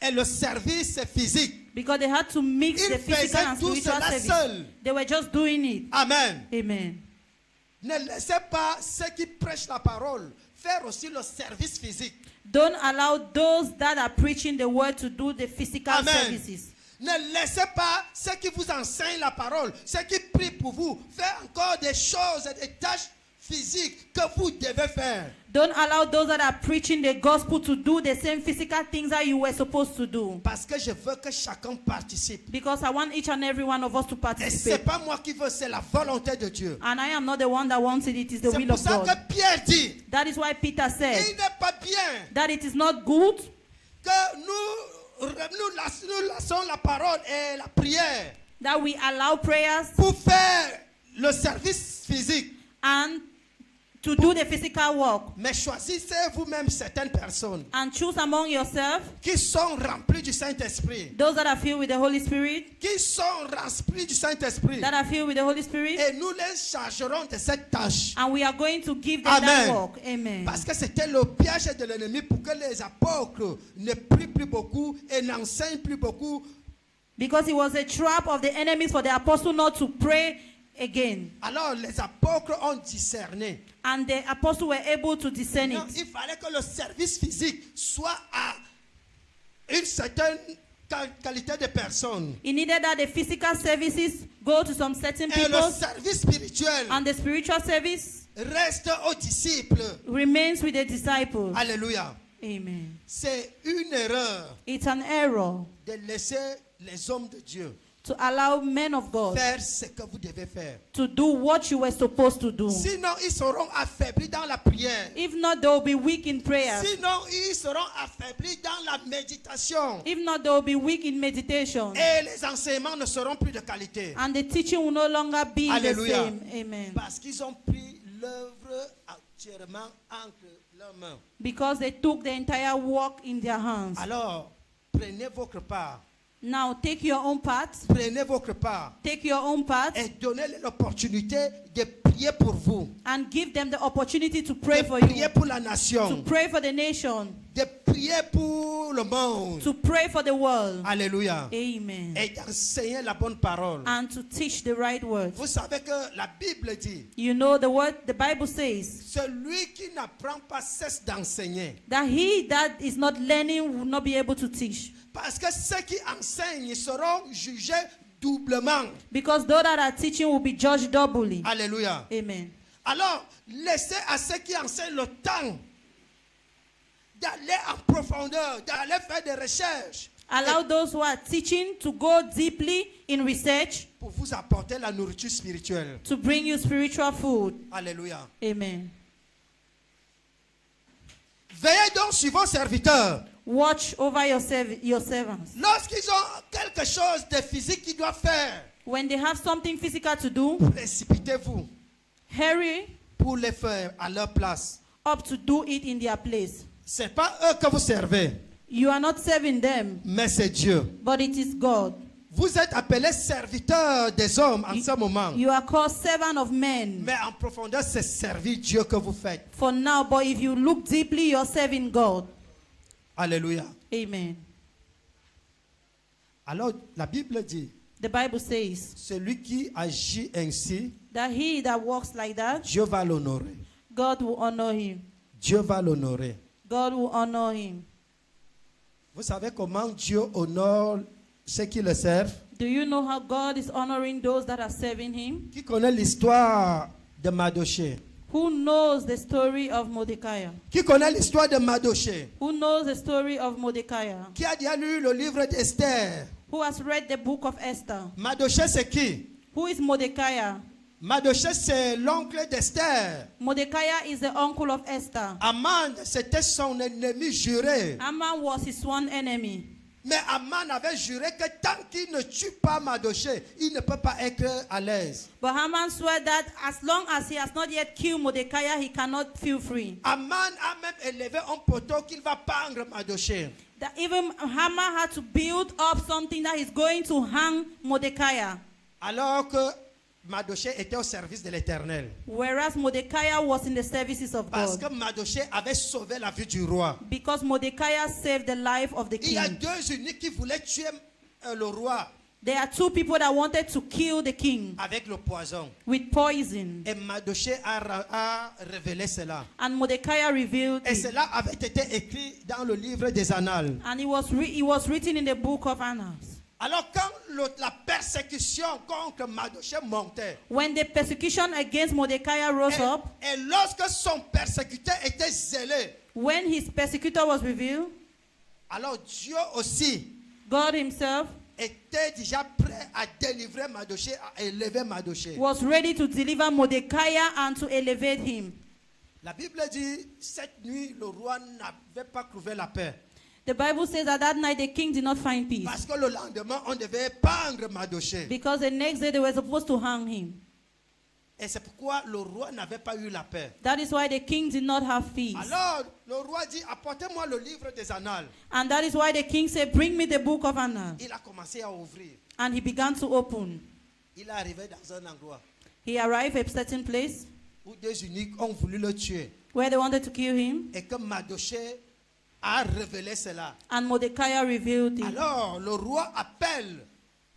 et le service physique. because they had to mix Ils the physical faisaient and tout spiritual cela service. seuls. They were just doing it. Amen. Amen. Ne laissez pas ceux qui prêchent la parole faire aussi le service physique. Don't allow those that are preaching the word to do the physical Amen. services. Ne laissez pas ceux qui vous enseignent la parole, ceux qui prient pour vous, faire encore des choses et des tâches physiques que vous devez faire. Don't allow those that are preaching the gospel to do the same physical things that you were supposed to do. Parce que je veux que chacun participe. Because I want each and every one of us to Et ce n'est participate. pas moi qui veux, c'est la volonté de Dieu. And I am not the one that wants it, it is the C'est will pour of ça God. que Pierre dit, That is why Peter il said n'est pas bien that it is not good que nous laissons la parole et la prière that we allow prayers pour faire le service physique. and to do the physical work. Mais choisissez vous-même certaines personnes And choose among yourself qui sont remplies du Saint-Esprit. those that are filled with the Holy Spirit, Qui sont remplis du Saint-Esprit. that are filled with the Holy Spirit, Et nous les chargerons de cette tâche. and we are going to give them Amen. that work. Amen. Parce que c'était le piège de l'ennemi pour que les apôtres ne prient plus beaucoup et n'enseignent plus beaucoup. Because it was a trap of the enemies for the apostle not to pray again. Alors les apôtres ont discerné. And the apostle were able to discern Non, it. il fallait que le service physique soit à une certaine qualité de personnes. It needed that the physical services go to some certain Et le people, service spirituel and the spiritual service reste aux disciples. remains with the disciples. Alléluia. Amen. C'est une erreur It's an error de laisser les hommes de Dieu to allow men of God faire ce que vous devez faire. to do what you were supposed to do. Sinon, ils seront affaiblis dans la prière. If not, they will be weak in prayer. Sinon, ils seront affaiblis dans la méditation. If not, they will be weak in meditation. Et les enseignements ne seront plus de qualité. And the teaching will no longer be Alléluia. the same. Amen. Parce qu'ils ont pris l'œuvre entièrement entre leurs mains. Because they took the entire work in their hands. Alors, prenez votre part. Now take your own part. Prenez votre part. Take your own part. Et donnez-leur l'opportunité de prier pour vous. And give them the opportunity to pray De for prier you. pour la To nation. pray for the nation. De prier pour le monde. To pray for the world. Alléluia. Amen. Et d'enseigner la bonne parole. And to teach the right word. Vous savez que la Bible dit, You know the word, the Bible says celui qui n'apprend pas cesse d'enseigner. that he that is not learning will not be able to teach. Parce que ceux qui enseignent seront jugés doublement. Because those that are teaching will be judged doubly. Alléluia. Amen. Alors, laissez à ceux qui enseignent le temps d'aller en profondeur, d'aller faire des recherches. Allow those who are teaching to go deeply in research Pour vous apporter la nourriture spirituelle. to bring you spiritual food. Alléluia. Amen. Veillez donc sur vos serviteurs. Watch over your servants. Lorsqu'ils ont quelque chose de physique qu'ils doivent faire, When they have something physical to do, précipitez-vous hurry pour les faire à leur place. up to do it in their place. Ce n'est pas eux que vous servez, You are not serving them, mais c'est Dieu. but it is God. Vous êtes appelés serviteurs des hommes en ce moment. You are called servant of men Mais en profondeur, c'est servir Dieu que vous faites. for now, but if you look deeply, you're serving God. Alléluia. Amen. Alors, la Bible dit, The Bible says celui qui agit ainsi, that he that walks like that, Dieu va l'honorer. God will honor him. Dieu va l'honorer. God will honor him. Vous savez comment Dieu honore ceux qui le servent? Do you know how God is honoring those that are serving him? Qui connaît l'histoire de Mardochée? Who knows the story of Mordecai? Qui connaît l'histoire de Mardochée? Who knows the story of Mordecai? Qui a déjà lu le livre d'Esther? Who has read the book of Esther? Mardochée, c'est qui? Who is Mordecai? Mardochée, c'est l'oncle d'Esther. Mordecai is the uncle of Esther. Aman, c'était son ennemi juré. Haman was his one enemy. Mais Aman avait juré que tant qu'il ne tue pas Mardochée, il ne peut pas être à l'aise. But Haman swore that as long as he has not yet killed Mordecai, he cannot feel free. Aman a même élevé un poteau qu'il va pendre Mardochée. That even Haman had to build up something that is going to hang Mordecai. Alors que Mardochée était au service de l'Éternel. Whereas Mordecai was in the services of Parce que God. Mardochée avait sauvé la vie du roi. Because Mordecai saved the life of the Il y a king. deux uniques qui voulaient tuer le roi There are two people that wanted to kill the king avec le poison. with poison. Et Mardochée a révélé cela. And Mordecai revealed Et it. cela avait été écrit dans le livre des Annales. And it was written in the book of Annals. Alors quand la persécution contre Mardochée montait, When the persecution against Mordecai rose up, et lorsque son persécuteur était zélé, when his persecutor was revealed, alors Dieu aussi God himself était déjà prêt à délivrer Mardochée, à élever Mardochée. was ready to deliver Mordecai and to elevate him. La Bible dit, cette nuit, le roi n'avait pas trouvé la paix. The Bible says that that night the king did not find peace. Parce que le lendemain, on devait pendre Mardochée. Because the next day they were supposed to hang him. Et c'est pourquoi le roi n'avait pas eu la paix. That is why the king did not have peace. Alors, le roi dit, apportez-moi le livre des Annales. And that is why the king said, bring me the book of Annals. Il a commencé à ouvrir. And he began to open. Il est arrivé dans un endroit He arrived at a certain place où deux uniques ont voulu le tuer. where they wanted to kill him. Et que Mardochée a révélé cela. And Mordecai revealed it. Alors, le roi appelle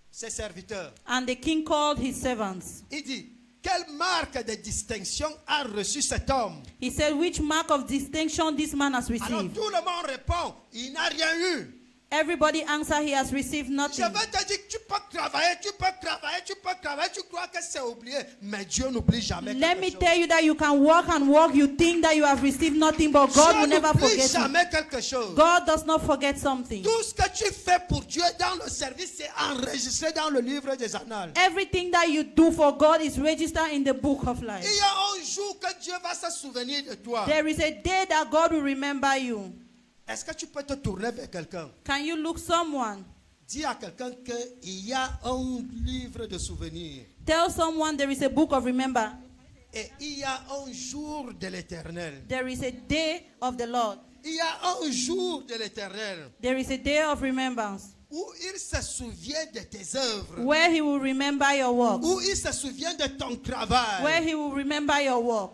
ses serviteurs. And the king called his servants. Il dit, quelle marque de distinction a reçu cet homme? He said, which mark of distinction this man has Alors received? tout le monde répond, il n'a rien eu. Everybody answer, he has received Je nothing. vais te dire, tu peux travailler, tu crois que c'est oublié, mais Dieu n'oublie jamais Let quelque me chose. tell you that you can walk and walk. You think that you have received nothing, but God Dieu will never n'oublie forget you. jamais quelque chose. God does not forget something. Tout ce que tu fais pour Dieu dans le service, c'est enregistré dans le livre des annales. Everything that you do for God is registered in the book of life. Il y a un jour que Dieu va se souvenir de toi. There is a day that God will remember you. Est-ce que tu peux te tourner vers quelqu'un? Can you look someone? Dis à quelqu'un qu'il y a un livre de souvenirs. Tell someone there is a book of remember. Et il y a un jour de l'éternel. There is a day of the Lord. Il y a un jour de l'éternel There is a day of remembrance où il se souvient de tes œuvres. where he will remember your work. Où il se souvient de ton travail. Where he will remember your work.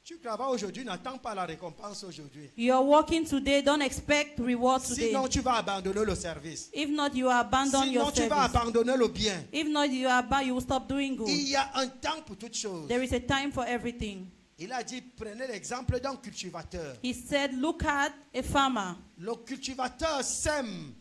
Tu travailles aujourd'hui, n'attends pas la récompense aujourd'hui. You're working today, don't expect reward today. Sinon, tu vas abandonner le service. If not, you abandon Sinon, your tu vas service. abandonner le bien. If not, you will stop doing Il good. y a un temps pour toutes choses. There is a time for everything. Il a dit, prenez l'exemple d'un cultivateur. He said, look at a farmer. Le cultivateur sème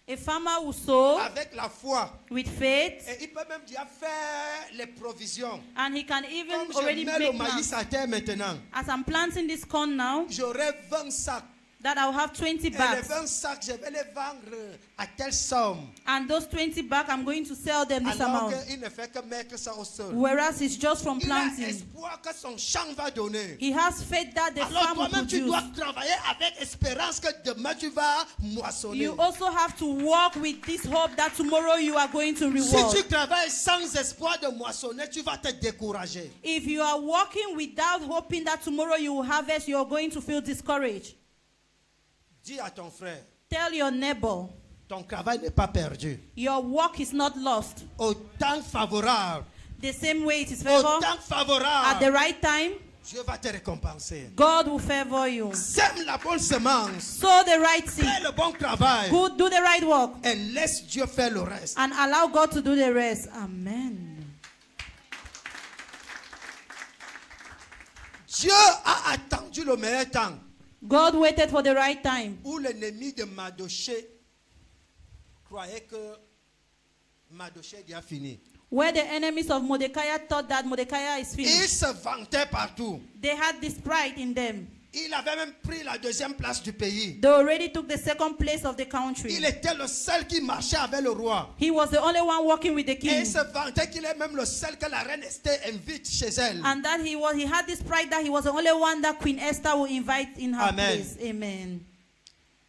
A farmer will sow avec la foi. with faith, Et il peut même déjà faire les provisions. and he can even Comme je already mets le make maïs plans. à terre maintenant, As I'm planting this corn now, j'aurai 20 sacs. that I'll have 20 Et les bags. 20 sacs, je vais les vendre à telle somme. And those 20 bags, I'm going to sell them this Alors amount. qu'il ne fait que mettre ça au sol. Whereas it's just from Il a planting. espoir que son champ va donner. He has faith that the Alors farm will toi-même, tu produce. dois travailler avec espérance que demain tu vas moissonner. You also have to walk with this hope that tomorrow you are going to Si reward. tu travailles sans espoir de moissonner, tu vas te décourager. If you are walking without hoping that tomorrow you will harvest, you are going to feel discouraged. Dis à ton frère, Tell your neighbor, ton travail n'est pas perdu. your work is not lost. Au temps favorable, The same way it is au favor, temps at the favorable, right time, Dieu va te récompenser. God will favor you. Sème la bonne semence, Sow the right seed. fais le bon travail Good, do the right work. et laisse Dieu faire le reste. And allow God to do the rest. Amen. Dieu a attendu le meilleur temps God waited for the right time. où l'ennemi de Mardochée croyait que Mardochée est déjà fini. Where the enemies of Mordecai thought that Mordecai is Il finished. se vantait partout. They had this pride in them. Il avait même pris la deuxième place du pays. They already took the second place of the country. Il était le seul qui marchait avec le roi. He was the only one walking with the Et king. il se vantait qu'il est même le seul que la reine Esther invite chez elle. And that he had this pride that he was the only one that Queen Esther will invite in her Amen. place. Amen.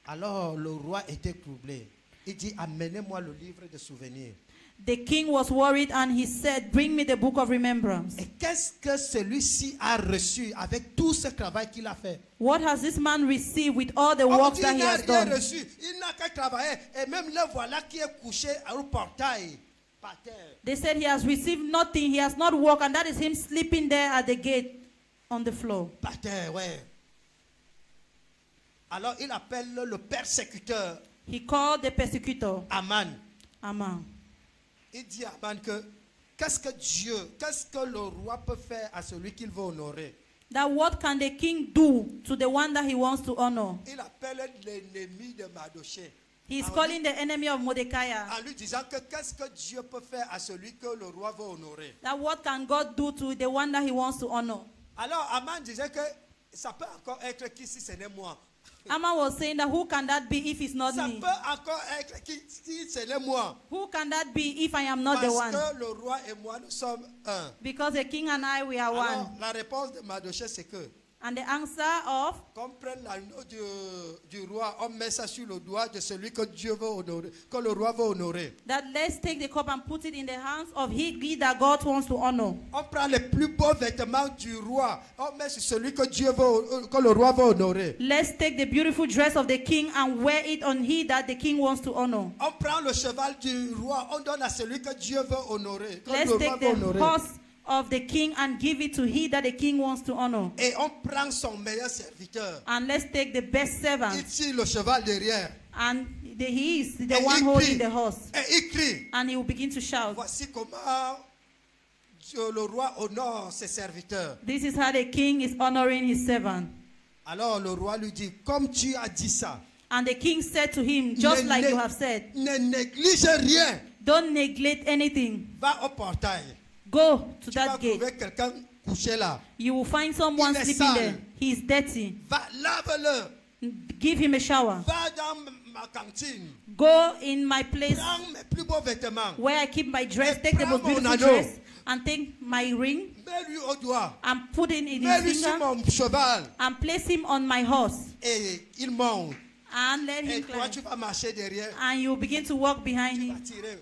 Alors le roi était troublé. Il dit, amenez-moi le livre de souvenirs. The king was worried and he said, bring me the book of remembrance. Et qu'est-ce que celui-ci a reçu avec tout ce travail qu'il a fait? What has this man received with all the On works dit, that il he n'a has rien done? reçu. Il n'a qu'à travailler. Et même le voilà qui est couché au portail, par terre. They said he has received nothing. He has not walked, and that is him sleeping there at the gate on the floor. Par terre, ouais. Alors il appelle le persécuteur, He called the persecutor, Aman. Aman. Il dit à Aman que qu'est-ce que le roi peut faire à celui qu'il veut honorer? That what can the king do to the one that he wants to honor? Il appelle l'ennemi de Mardochée. He is En calling the enemy of Mordecai. En lui disant que qu'est-ce que Dieu peut faire à celui que le roi veut honorer. That what can God do to the one that he wants to honor? Alors Aman disait que ça peut encore être qui si ce n'est moi. Aman was saying that who can that be if it's not Ça me? peut encore être qui si ce n'est moi. Who can that be if I am not the Parce one? que le roi et moi nous sommes un. Because the king and I, we are Alors one. la réponse de Mardochée c'est que And the answer of, qu'on prenne l'anneau du roi, on met ça sur le doigt de celui que Dieu veut honorer, que le roi veut honorer. that let's take the cup and put it in the hands of he that God wants to honor. On prend les plus beaux vêtements du roi, on met sur celui que que le roi veut honorer. Let's take the beautiful dress of the king and wear it on he that the king wants to honor. On prend le cheval du roi, on donne à celui que Dieu veut honorer, que Let's le roi take veut the honorer. horse of the king and give it to he that the king wants to honor. Et on prend son meilleur serviteur. And let's take the best servant. Il tire le cheval derrière. And he is the Et one il holding crie. the horse. Et il crie. And he will begin to shout. Voici comment le roi honore ses serviteurs. This is how the king is honoring his servant. Alors le roi lui dit, comme tu as dit ça, And the king said to him, just like you have said, ne néglige rien. don't neglect anything. Va au portail. Go to Tu vas that gate. trouver quelqu'un couché là. You will find someone Il est sleeping sale. there. He is dirty. Va, lave-le. Give him a shower. Va dans ma cantine. Go in my place Prends mes plus beaux vêtements. where I keep my dress. Take the prends most mon beautiful anneau. dress and take my ring Mets-lui au doigt. and put it in his Mets-lui sur finger mon cheval. and place him on my horse Et il monte. and let Et him toi, climb. tu vas marcher derrière. And you begin to walk behind Tu vas him. tirer.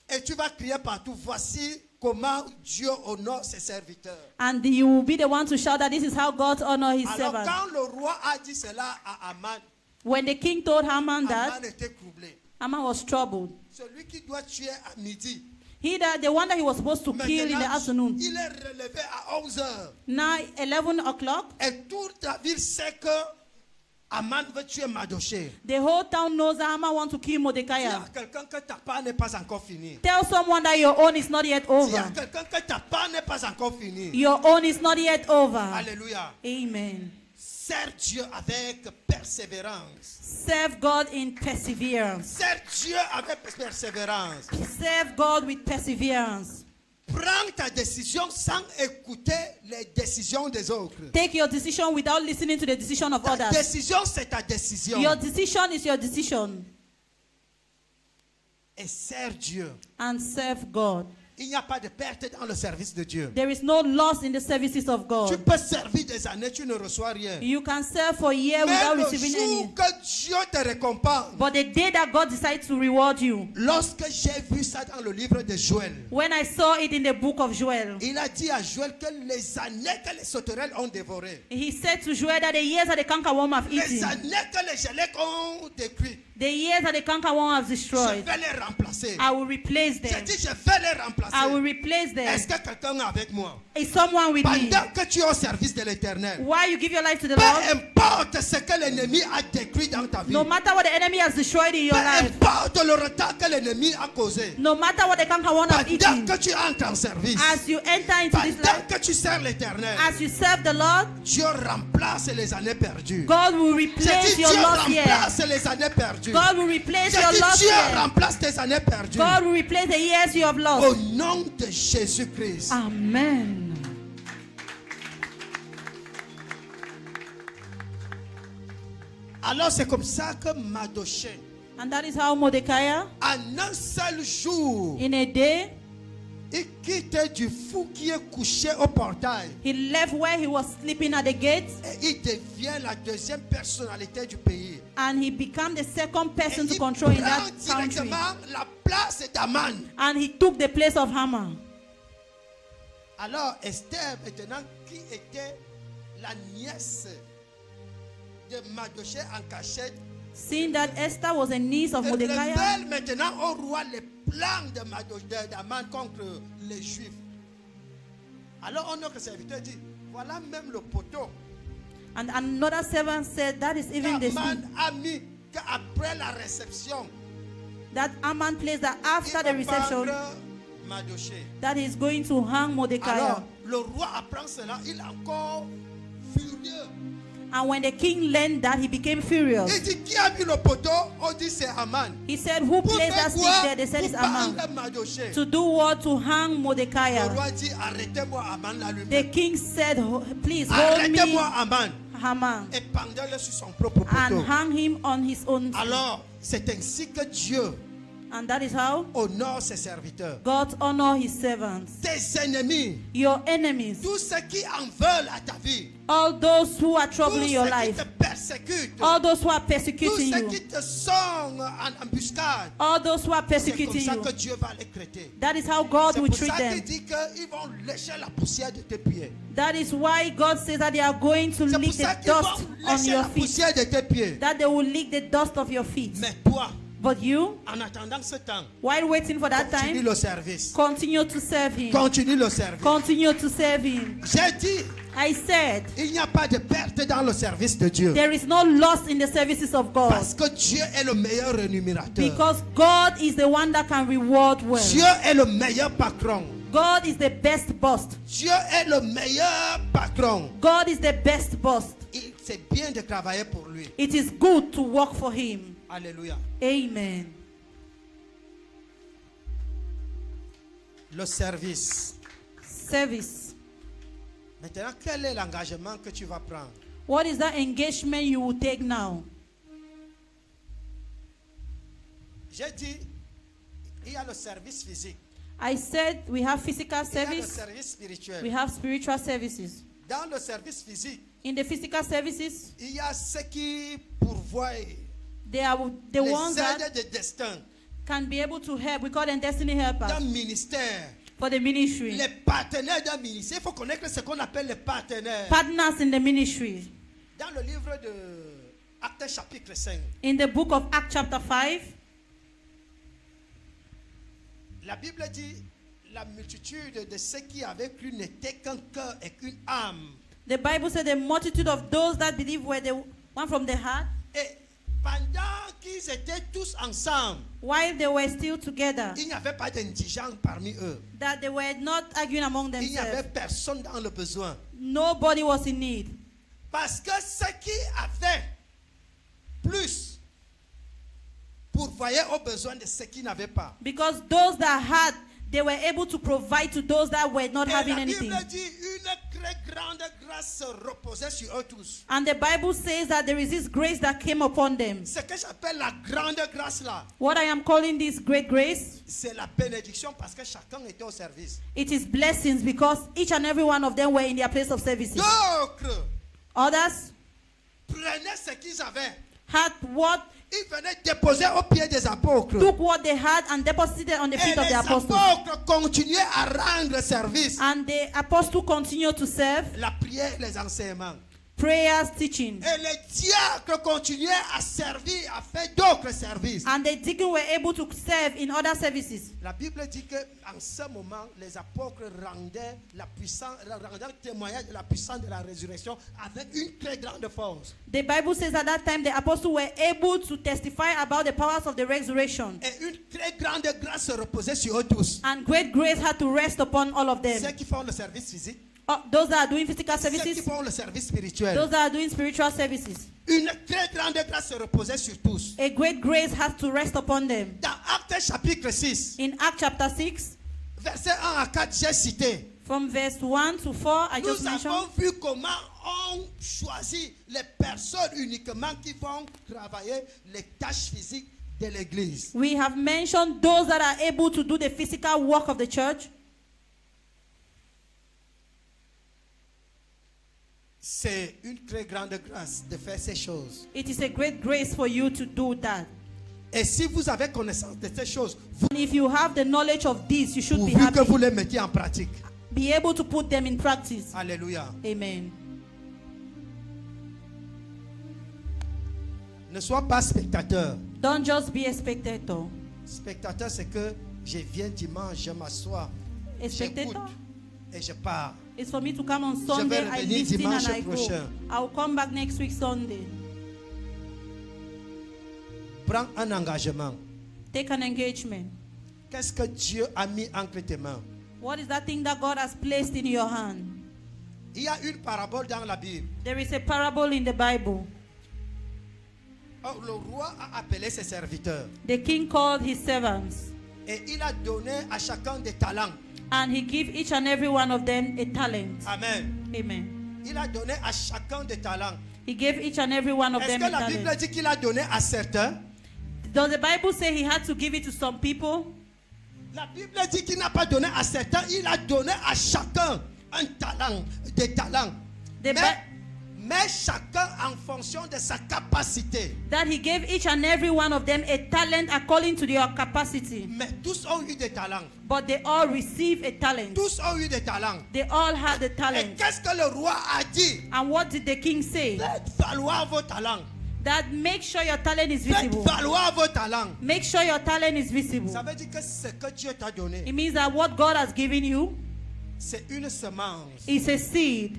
Et tu vas crier partout. Voici comment Dieu honore ses serviteurs. And you will be the one to shout that this is how God honors his Alors servant. quand le roi a dit cela à Aman, When the king told Haman that, Aman était troublé. Haman was troubled. Celui qui doit tuer à midi. The one that he was supposed to kill in the Maintenant, afternoon. il est relevé à 11 heures. Now, 11 o'clock, Et toute la ville sait que Aman veut tuer Mardochée. the whole town knows that Haman wants to kill Dis Mordecai. à quelqu'un que ta part n'est pas encore finie. Tell someone that your own is not yet Dis à over. quelqu'un que ta part n'est pas encore finie. Your own is not yet over. Alléluia. Amen. Sers Dieu avec persévérance. Serve God in perseverance. Sers Dieu avec persévérance. Serve God with perseverance. Prends ta décision sans écouter les décisions des autres. Take your decision without listening to the decision of Ta others. décision, c'est ta décision. Your decision is your decision. Et sers Dieu. And serve God. Il n'y a pas de perte dans le service de Dieu. There is no loss in the services of Tu God. peux servir des années, tu ne reçois rien. You can serve for a year Mais without le receiving jour any. que Dieu te récompense, But the day that God decides to reward you, lorsque j'ai vu ça dans le livre de Joël, when I saw it in the book of Joel, il a dit à Joël que les années que les sauterelles ont dévorées, he said to Joel that the years that the cankerworm have les eaten, années que les gélèques ont détruites, the years that the cankerworm have je destroyed, vais les remplacer. I will replace J'ai them. dit, je vais les remplacer. I will replace Est-ce them. que quelqu'un est avec moi? Is someone with me? Pendant que tu es au service de l'Éternel, Why you give your life to the peu Lord? importe ce que l'ennemi a détruit dans ta vie, No matter what the enemy has destroyed in your peu life, importe le retard que l'ennemi a causé, no matter what the cankerworm have pendant eaten, que tu entres en service, as you enter into this pendant life, que tu sers l'Éternel, as you serve the Lord, Dieu remplace les années perdues. God will J'ai replace dit, your Dieu lost years. remplace les années perdues. God will replace J'ai your dit, lost Dieu years. remplace tes années perdues. God will replace the years you have Au lost. nom de Jésus-Christ. Amen. Alors c'est comme ça que Mardochée, And that is how Mordecai, en un seul jour, in a day, il quitte du fou qui est couché au portail. he left where he was sleeping at the gate Et il devient la deuxième personnalité du pays. and he became the second Et person to il control in prend that country. directement la place d'Aman. And he took the place of Haman. Alors Esther, maintenant, qui était la nièce de Mardochée en cachette, Seeing that Esther was a niece of elle Mordecai, révèle maintenant au roi les plans d'Aman contre les Juifs. Alors un autre serviteur dit, voilà même le poteau and another servant said that is even the qu'Aman a mis qu'après la réception, that Haman placed that after il the va reception prendre Mardochée. that he's going to hang Mordecai. Alors le roi apprend cela, il est encore furieux. And when the king learned that, he became furious. Il dit, qui a mis le poteau? On dit c'est Aman. He said, who Pour placed faire that stick quoi? there? They said it's Pour Haman. prendre Mardochée. To do what? To hang Mordecai. Le roi dit, arrêtez-moi Aman là The lui-même. king said, please hold me, Arrêtez-moi Aman. Haman, Et pendez-le sur son propre and poteau. hang him on his own. Alors, c'est ainsi que Dieu And that is how honore ses serviteurs. God honor his servants. Tes ennemis, Your enemies, tous ceux qui en veulent à ta vie, all those who are tous troubling your ceux qui life, te persécutent, all those who are tous persecuting ceux you, qui te sont en embuscade, all those who are c'est comme persecuting ça you. que Dieu va les traiter. That is how God C'est will pour treat ça qu'il them. dit qu'ils vont lécher la poussière de tes pieds. That is why God says that they are going to C'est pour lick ça the qu'ils dust vont on lécher your la feet. poussière de tes pieds. That they will lick the dust of your feet. Mais toi, But you, en attendant ce temps, while waiting for that continue time, le service. continue to serve Him. Continue le service. Continue to serve Him. J'ai dit, I said, il n'y a pas de perte dans le service de Dieu. there is no loss in the services of God. Parce que Dieu est le meilleur rémunérateur. Because God is the one that can reward well. Dieu est le meilleur patron. God is the best boss. Dieu est le meilleur patron. God is the best boss. Il c'est bien de travailler pour lui. It is good to work for him. Alléluia. Amen. Le service. Service. Maintenant, quel est l'engagement que tu vas prendre? What is that engagement you will take now? J'ai dit, il y a le service physique. I said we have physical Il y a le service. service spirituel. We have spiritual services. Dans le service physique, In the physical services, il y a ceux qui pourvoient they are the ones les that aides de destin can be able to help. We call them destiny helpers d'un ministère. for the ministry. Les partenaires d'un ministère. Il faut connaître ce qu'on appelle les partenaires. Partners in the ministry. Dans le livre de Actes chapitre 5, In the book of Acts chapter 5, la Bible dit la multitude de ceux qui avaient cru n'était qu'un cœur et qu'une âme. the Bible said the multitude of those that believe were the one from the heart, Et pendant qu'ils étaient tous ensemble, while they were still together, il n'y avait pas d'indigents parmi eux. that they were not arguing among Il n'y avait themselves. personne dans le besoin. Nobody was in need. Parce que ceux qui avaient plus pourvoyaient aux besoins de ceux qui n'avaient pas. Because those that had, they were able to provide to those that were not Et having la anything. Bible dit une très grande grâce reposait sur eux tous. And the Bible says that there is this grace that came upon them. Ce que j'appelle la grande grâce là, What I am calling this great grace, c'est la bénédiction parce que chacun était au service. it is blessings because each and every one of them were in their place of services. D'autres Others prenaient ce qu'ils avaient. had what, Ils venaient déposer aux pieds des apôtres. took what they had and deposited it on the Et feet of the les apostles. apôtres continuaient à rendre service. And the apostles continued to serve, La prière, les enseignements. prayers, teaching. Et les diacres continuaient à servir, à faire d'autres services. And the deacons were able to serve in other services. La Bible dit qu'en ce moment, les apôtres rendaient témoignage de la puissance de la résurrection avec une très grande force. The Bible says at that time the apostles were able to testify about the powers of the resurrection. Et une très grande grâce se reposait sur eux tous. And great grace had to rest upon all of Ceux them. qui font le service physique, Those that are doing physical ceux qui services, font le service spirituel. those that are doing spiritual services. Une très grande grâce se reposait sur tous. A great grace has to rest upon them. Dans Actes chapitre 6, In Acts chapter 6, verset 1 à 4, j'ai cité. from verse 1 to 4, I just Nous mentioned, avons vu comment on choisit les personnes uniquement qui vont travailler les tâches physiques de l'église. we have mentioned those that are able to do the physical work of the church. C'est une très grande grâce de faire ces choses. It is a great grace for you to do that. Et si vous avez connaissance de ces choses, vous, And if you have the knowledge of this, you should be pourvu que vous happy. les mettiez en pratique. Be able to put them in practice. Alléluia. Amen. Ne sois pas spectateur. Don't just be a spectator. Spectateur, c'est que je viens dimanche, je m'assois, A j'écoute spectator et je pars. is for me to come on Sunday, I revenir listen and dimanche I go. prochain. I'll come back next week Sunday. Prends un engagement. Take an engagement. Qu'est-ce que Dieu a mis entre tes mains? What is that thing that God has placed in your hand? Il y a une parabole dans la Bible. There is a parable in the Bible. Oh, le roi a appelé ses serviteurs The king called his servants et il a donné à chacun des talents. and he gave each and every one of them a talent. Amen. Amen. Il a donné à chacun des talents. He gave each and every one of Est-ce them que a la Bible talent. dit qu'il a donné à certains? Does the Bible say he had to give it to some people? La Bible dit qu'il n'a pas donné à certains, il a donné à chacun un talent, des talents. The Mais chacun en fonction de sa capacité. that he gave each and every one of them a talent according to their capacity. Mais tous ont eu des talents. But they all received a talent. Tous ont eu des talents. They all had the Et talent. qu'est-ce que le roi a dit? And what did the king say? Faites valoir vos talents. That make sure your talent is Faites visible. valoir vos talents. Make sure your talent is visible. Ça veut dire que ce que Dieu t'a donné, It means that what God has given you c'est une semence. is a seed.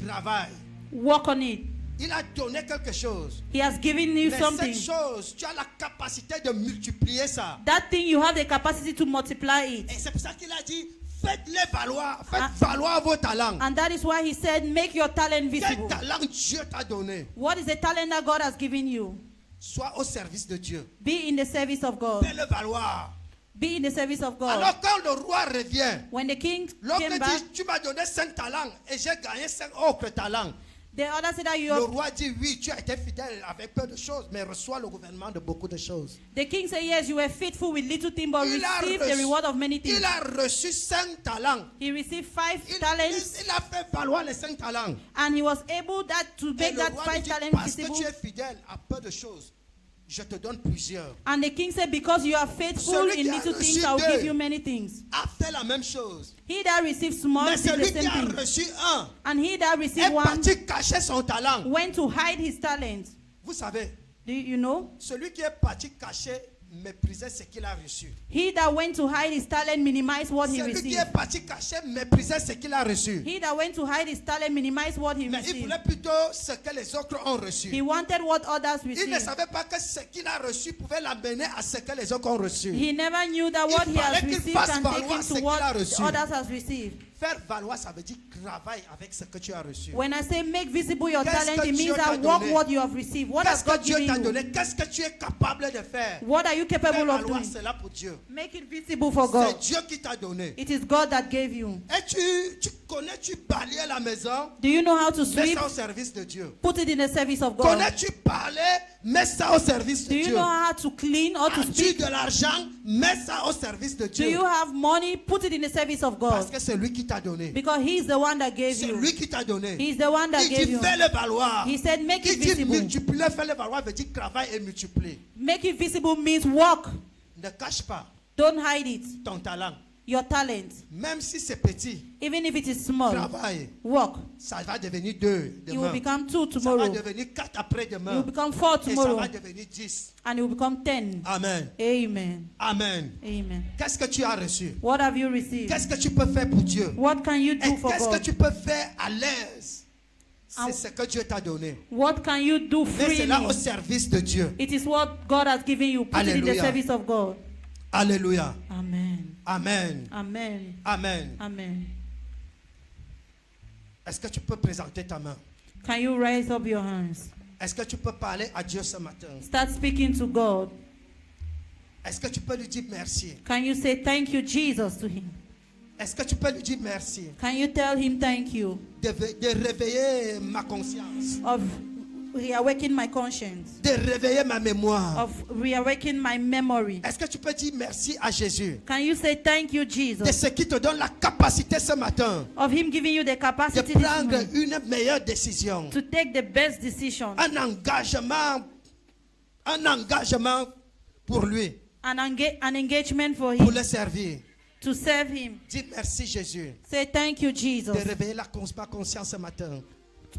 Travail. Work on it. Il a donné quelque chose. He has given you Mais something. cette chose, tu as la capacité de multiplier ça. That thing, you have the capacity to multiply it. Et c'est pour ça qu'il a dit, Faites-les valoir. Faites valoir vos talents. And that is why he said, make your talent Quel visible. talent Dieu t'a donné? What is the talent that God has given you? Sois au service de Dieu. Be in the service of God. Fais-le valoir. Be in the service of God. Alors quand le roi revient, When the king l'autre came dit, back, tu m'as donné 5 talents et j'ai gagné 5 autres talents. the other said that you Le have, roi dit, oui, tu as été fidèle avec peu de choses, mais reçois le gouvernement de beaucoup de choses. the king said, yes, you were faithful with little things, but Il a receive the reward of many things. Il a reçu 5 talents. He received 5 talents, Il a fait valoir les 5 talents. and he was able to Et make le that roi 5 lui dit, talents parce que visible. tu es fidèle à peu de choses, je te donne plusieurs. And the king said, because you are faithful Celui in qui a little reçu things, I will deux give you many things. A fait la même chose. He that receives small Mais did the celui qui same a thing. reçu un And he that est received one parti cacher son talent. went to hide his talent. Vous savez, Do you know? celui qui est parti cacher méprisait ce qu'il a reçu. He that went to hide his talent minimized what he Celui qui received. est parti cacher méprisait ce qu'il a reçu. He that went to hide his talent minimized what he Mais il received. voulait plutôt ce que les autres ont reçu. He wanted what others Il ne received. savait pas que ce qu'il a reçu pouvait l'amener à ce que les autres ont reçu. He never knew that what he fallait has qu'il received fasse can take valoir him ce to qu'il what a reçu. others has received. Faire valoir, ça veut dire travaille avec ce que tu as reçu. When I say make visible your Qu'est-ce talent, que it Dieu means t'a that work donné? what you have received. What Qu'est-ce has que God Dieu given t'a you? donné? Qu'est-ce que tu es capable de faire? What are you Fais capable of valoir doing? cela pour Dieu. Make it visible for C'est God. Dieu qui t'a donné. It is God that gave you. Et tu connais, tu balayer la maison, Do you know how to mets sweep? ça au service de Dieu. Put it in the service of God. Connais-tu parler, mets ça au service Do de you Dieu. know how to clean or to As-tu speak? de l'argent, mets ça au service de Do Dieu. you have money? Put it in the service of Parce God. que c'est lui qui t'a donné. Because He is the one that gave C'est you. lui qui t'a donné. He is the one that Il gave dit you. fais-le valoir. He said make Il it dit visible. multiplier, fais-le valoir, veut dire travaille et multiplie. Make it visible means work. Ne cache pas Don't hide it. ton talent. Your talent. Même si c'est petit, Even if it is small. travaille. Work. Ça va devenir 2 It will demain. become 2 Ça va tomorrow. devenir 4 après-demain. It will become 4 Et ça tomorrow. va devenir 10. And it will become 10. Amen. Amen. Amen. Amen. Qu'est-ce que tu as reçu? What have you received? Qu'est-ce que tu peux faire pour Dieu? What can you Et do for qu'est-ce que God? tu peux faire à l'aise? And C'est ce que Dieu t'a donné. what can you do Mais c'est là au freely? service de Dieu. It is what God has given you. Put it in the Hallelujah. service of God. Alléluia. Amen. Amen. Amen. Amen. Amen. Est-ce que tu peux présenter ta main? Can you raise up your hands? Est-ce que tu peux parler à Dieu ce matin? Start speaking to God. Est-ce que tu peux lui dire merci? Can you say thank you, Jesus, to Him? Est-ce que tu peux lui dire merci? Can you tell Him thank you De réveiller ma conscience. of reawakening my conscience, De réveiller ma mémoire. of reawakening my memory? Est-ce que tu peux dire merci à Jésus? Can you say thank you, De Jesus, ce qui te donne la capacité ce matin of Him giving you the de capacity this prendre morning une meilleure décision. to take the best decision, Un engagement pour lui, an engagement for pour Him, le servir. to serve Him? Dis merci Jésus Say thank you, de Jesus, réveiller ma conscience ce matin.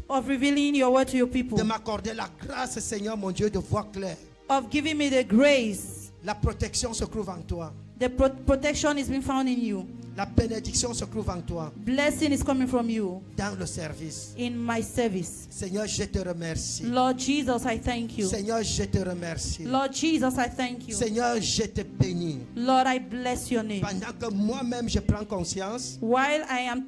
of revealing your word to your people, De m'accorder la grâce, Seigneur mon Dieu, de voir clair. of giving me the grace. La protection se trouve en toi. The protection is being found in you. La bénédiction se trouve en toi. Blessing is coming from you Dans le service. in my service. Seigneur, je te remercie. Lord Jesus, I thank you. Seigneur, je te remercie. Lord Jesus, I thank you. Seigneur, je te bénis. Lord, I bless your name. Pendant que moi-même je prends conscience While I'm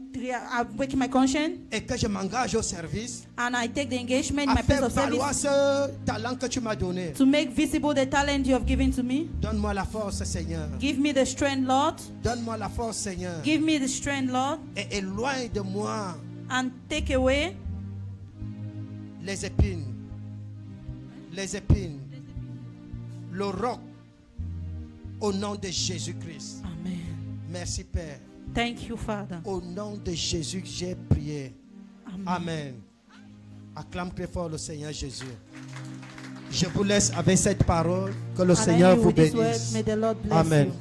waking my conscience et que je m'engage au service, and I take the engagement in à my place faire of valoir service ce talent que tu m'as donné. to make visible the talent you have given to me. Donne-moi la force, Seigneur. Give me the strength, Lord. Donne-moi la force, Seigneur. Give me the strength, Lord, Et éloigne de moi and take away les épines. Les épines. Le roc. Au nom de Jésus-Christ. Amen. Merci, Père. Thank you, Father. Au nom de Jésus, j'ai prié. Amen. Amen. Acclame très fort le Seigneur Jésus. Je vous laisse avec cette parole. Que le And I Seigneur leave vous with this word. bénisse. May the Lord bless Amen. you.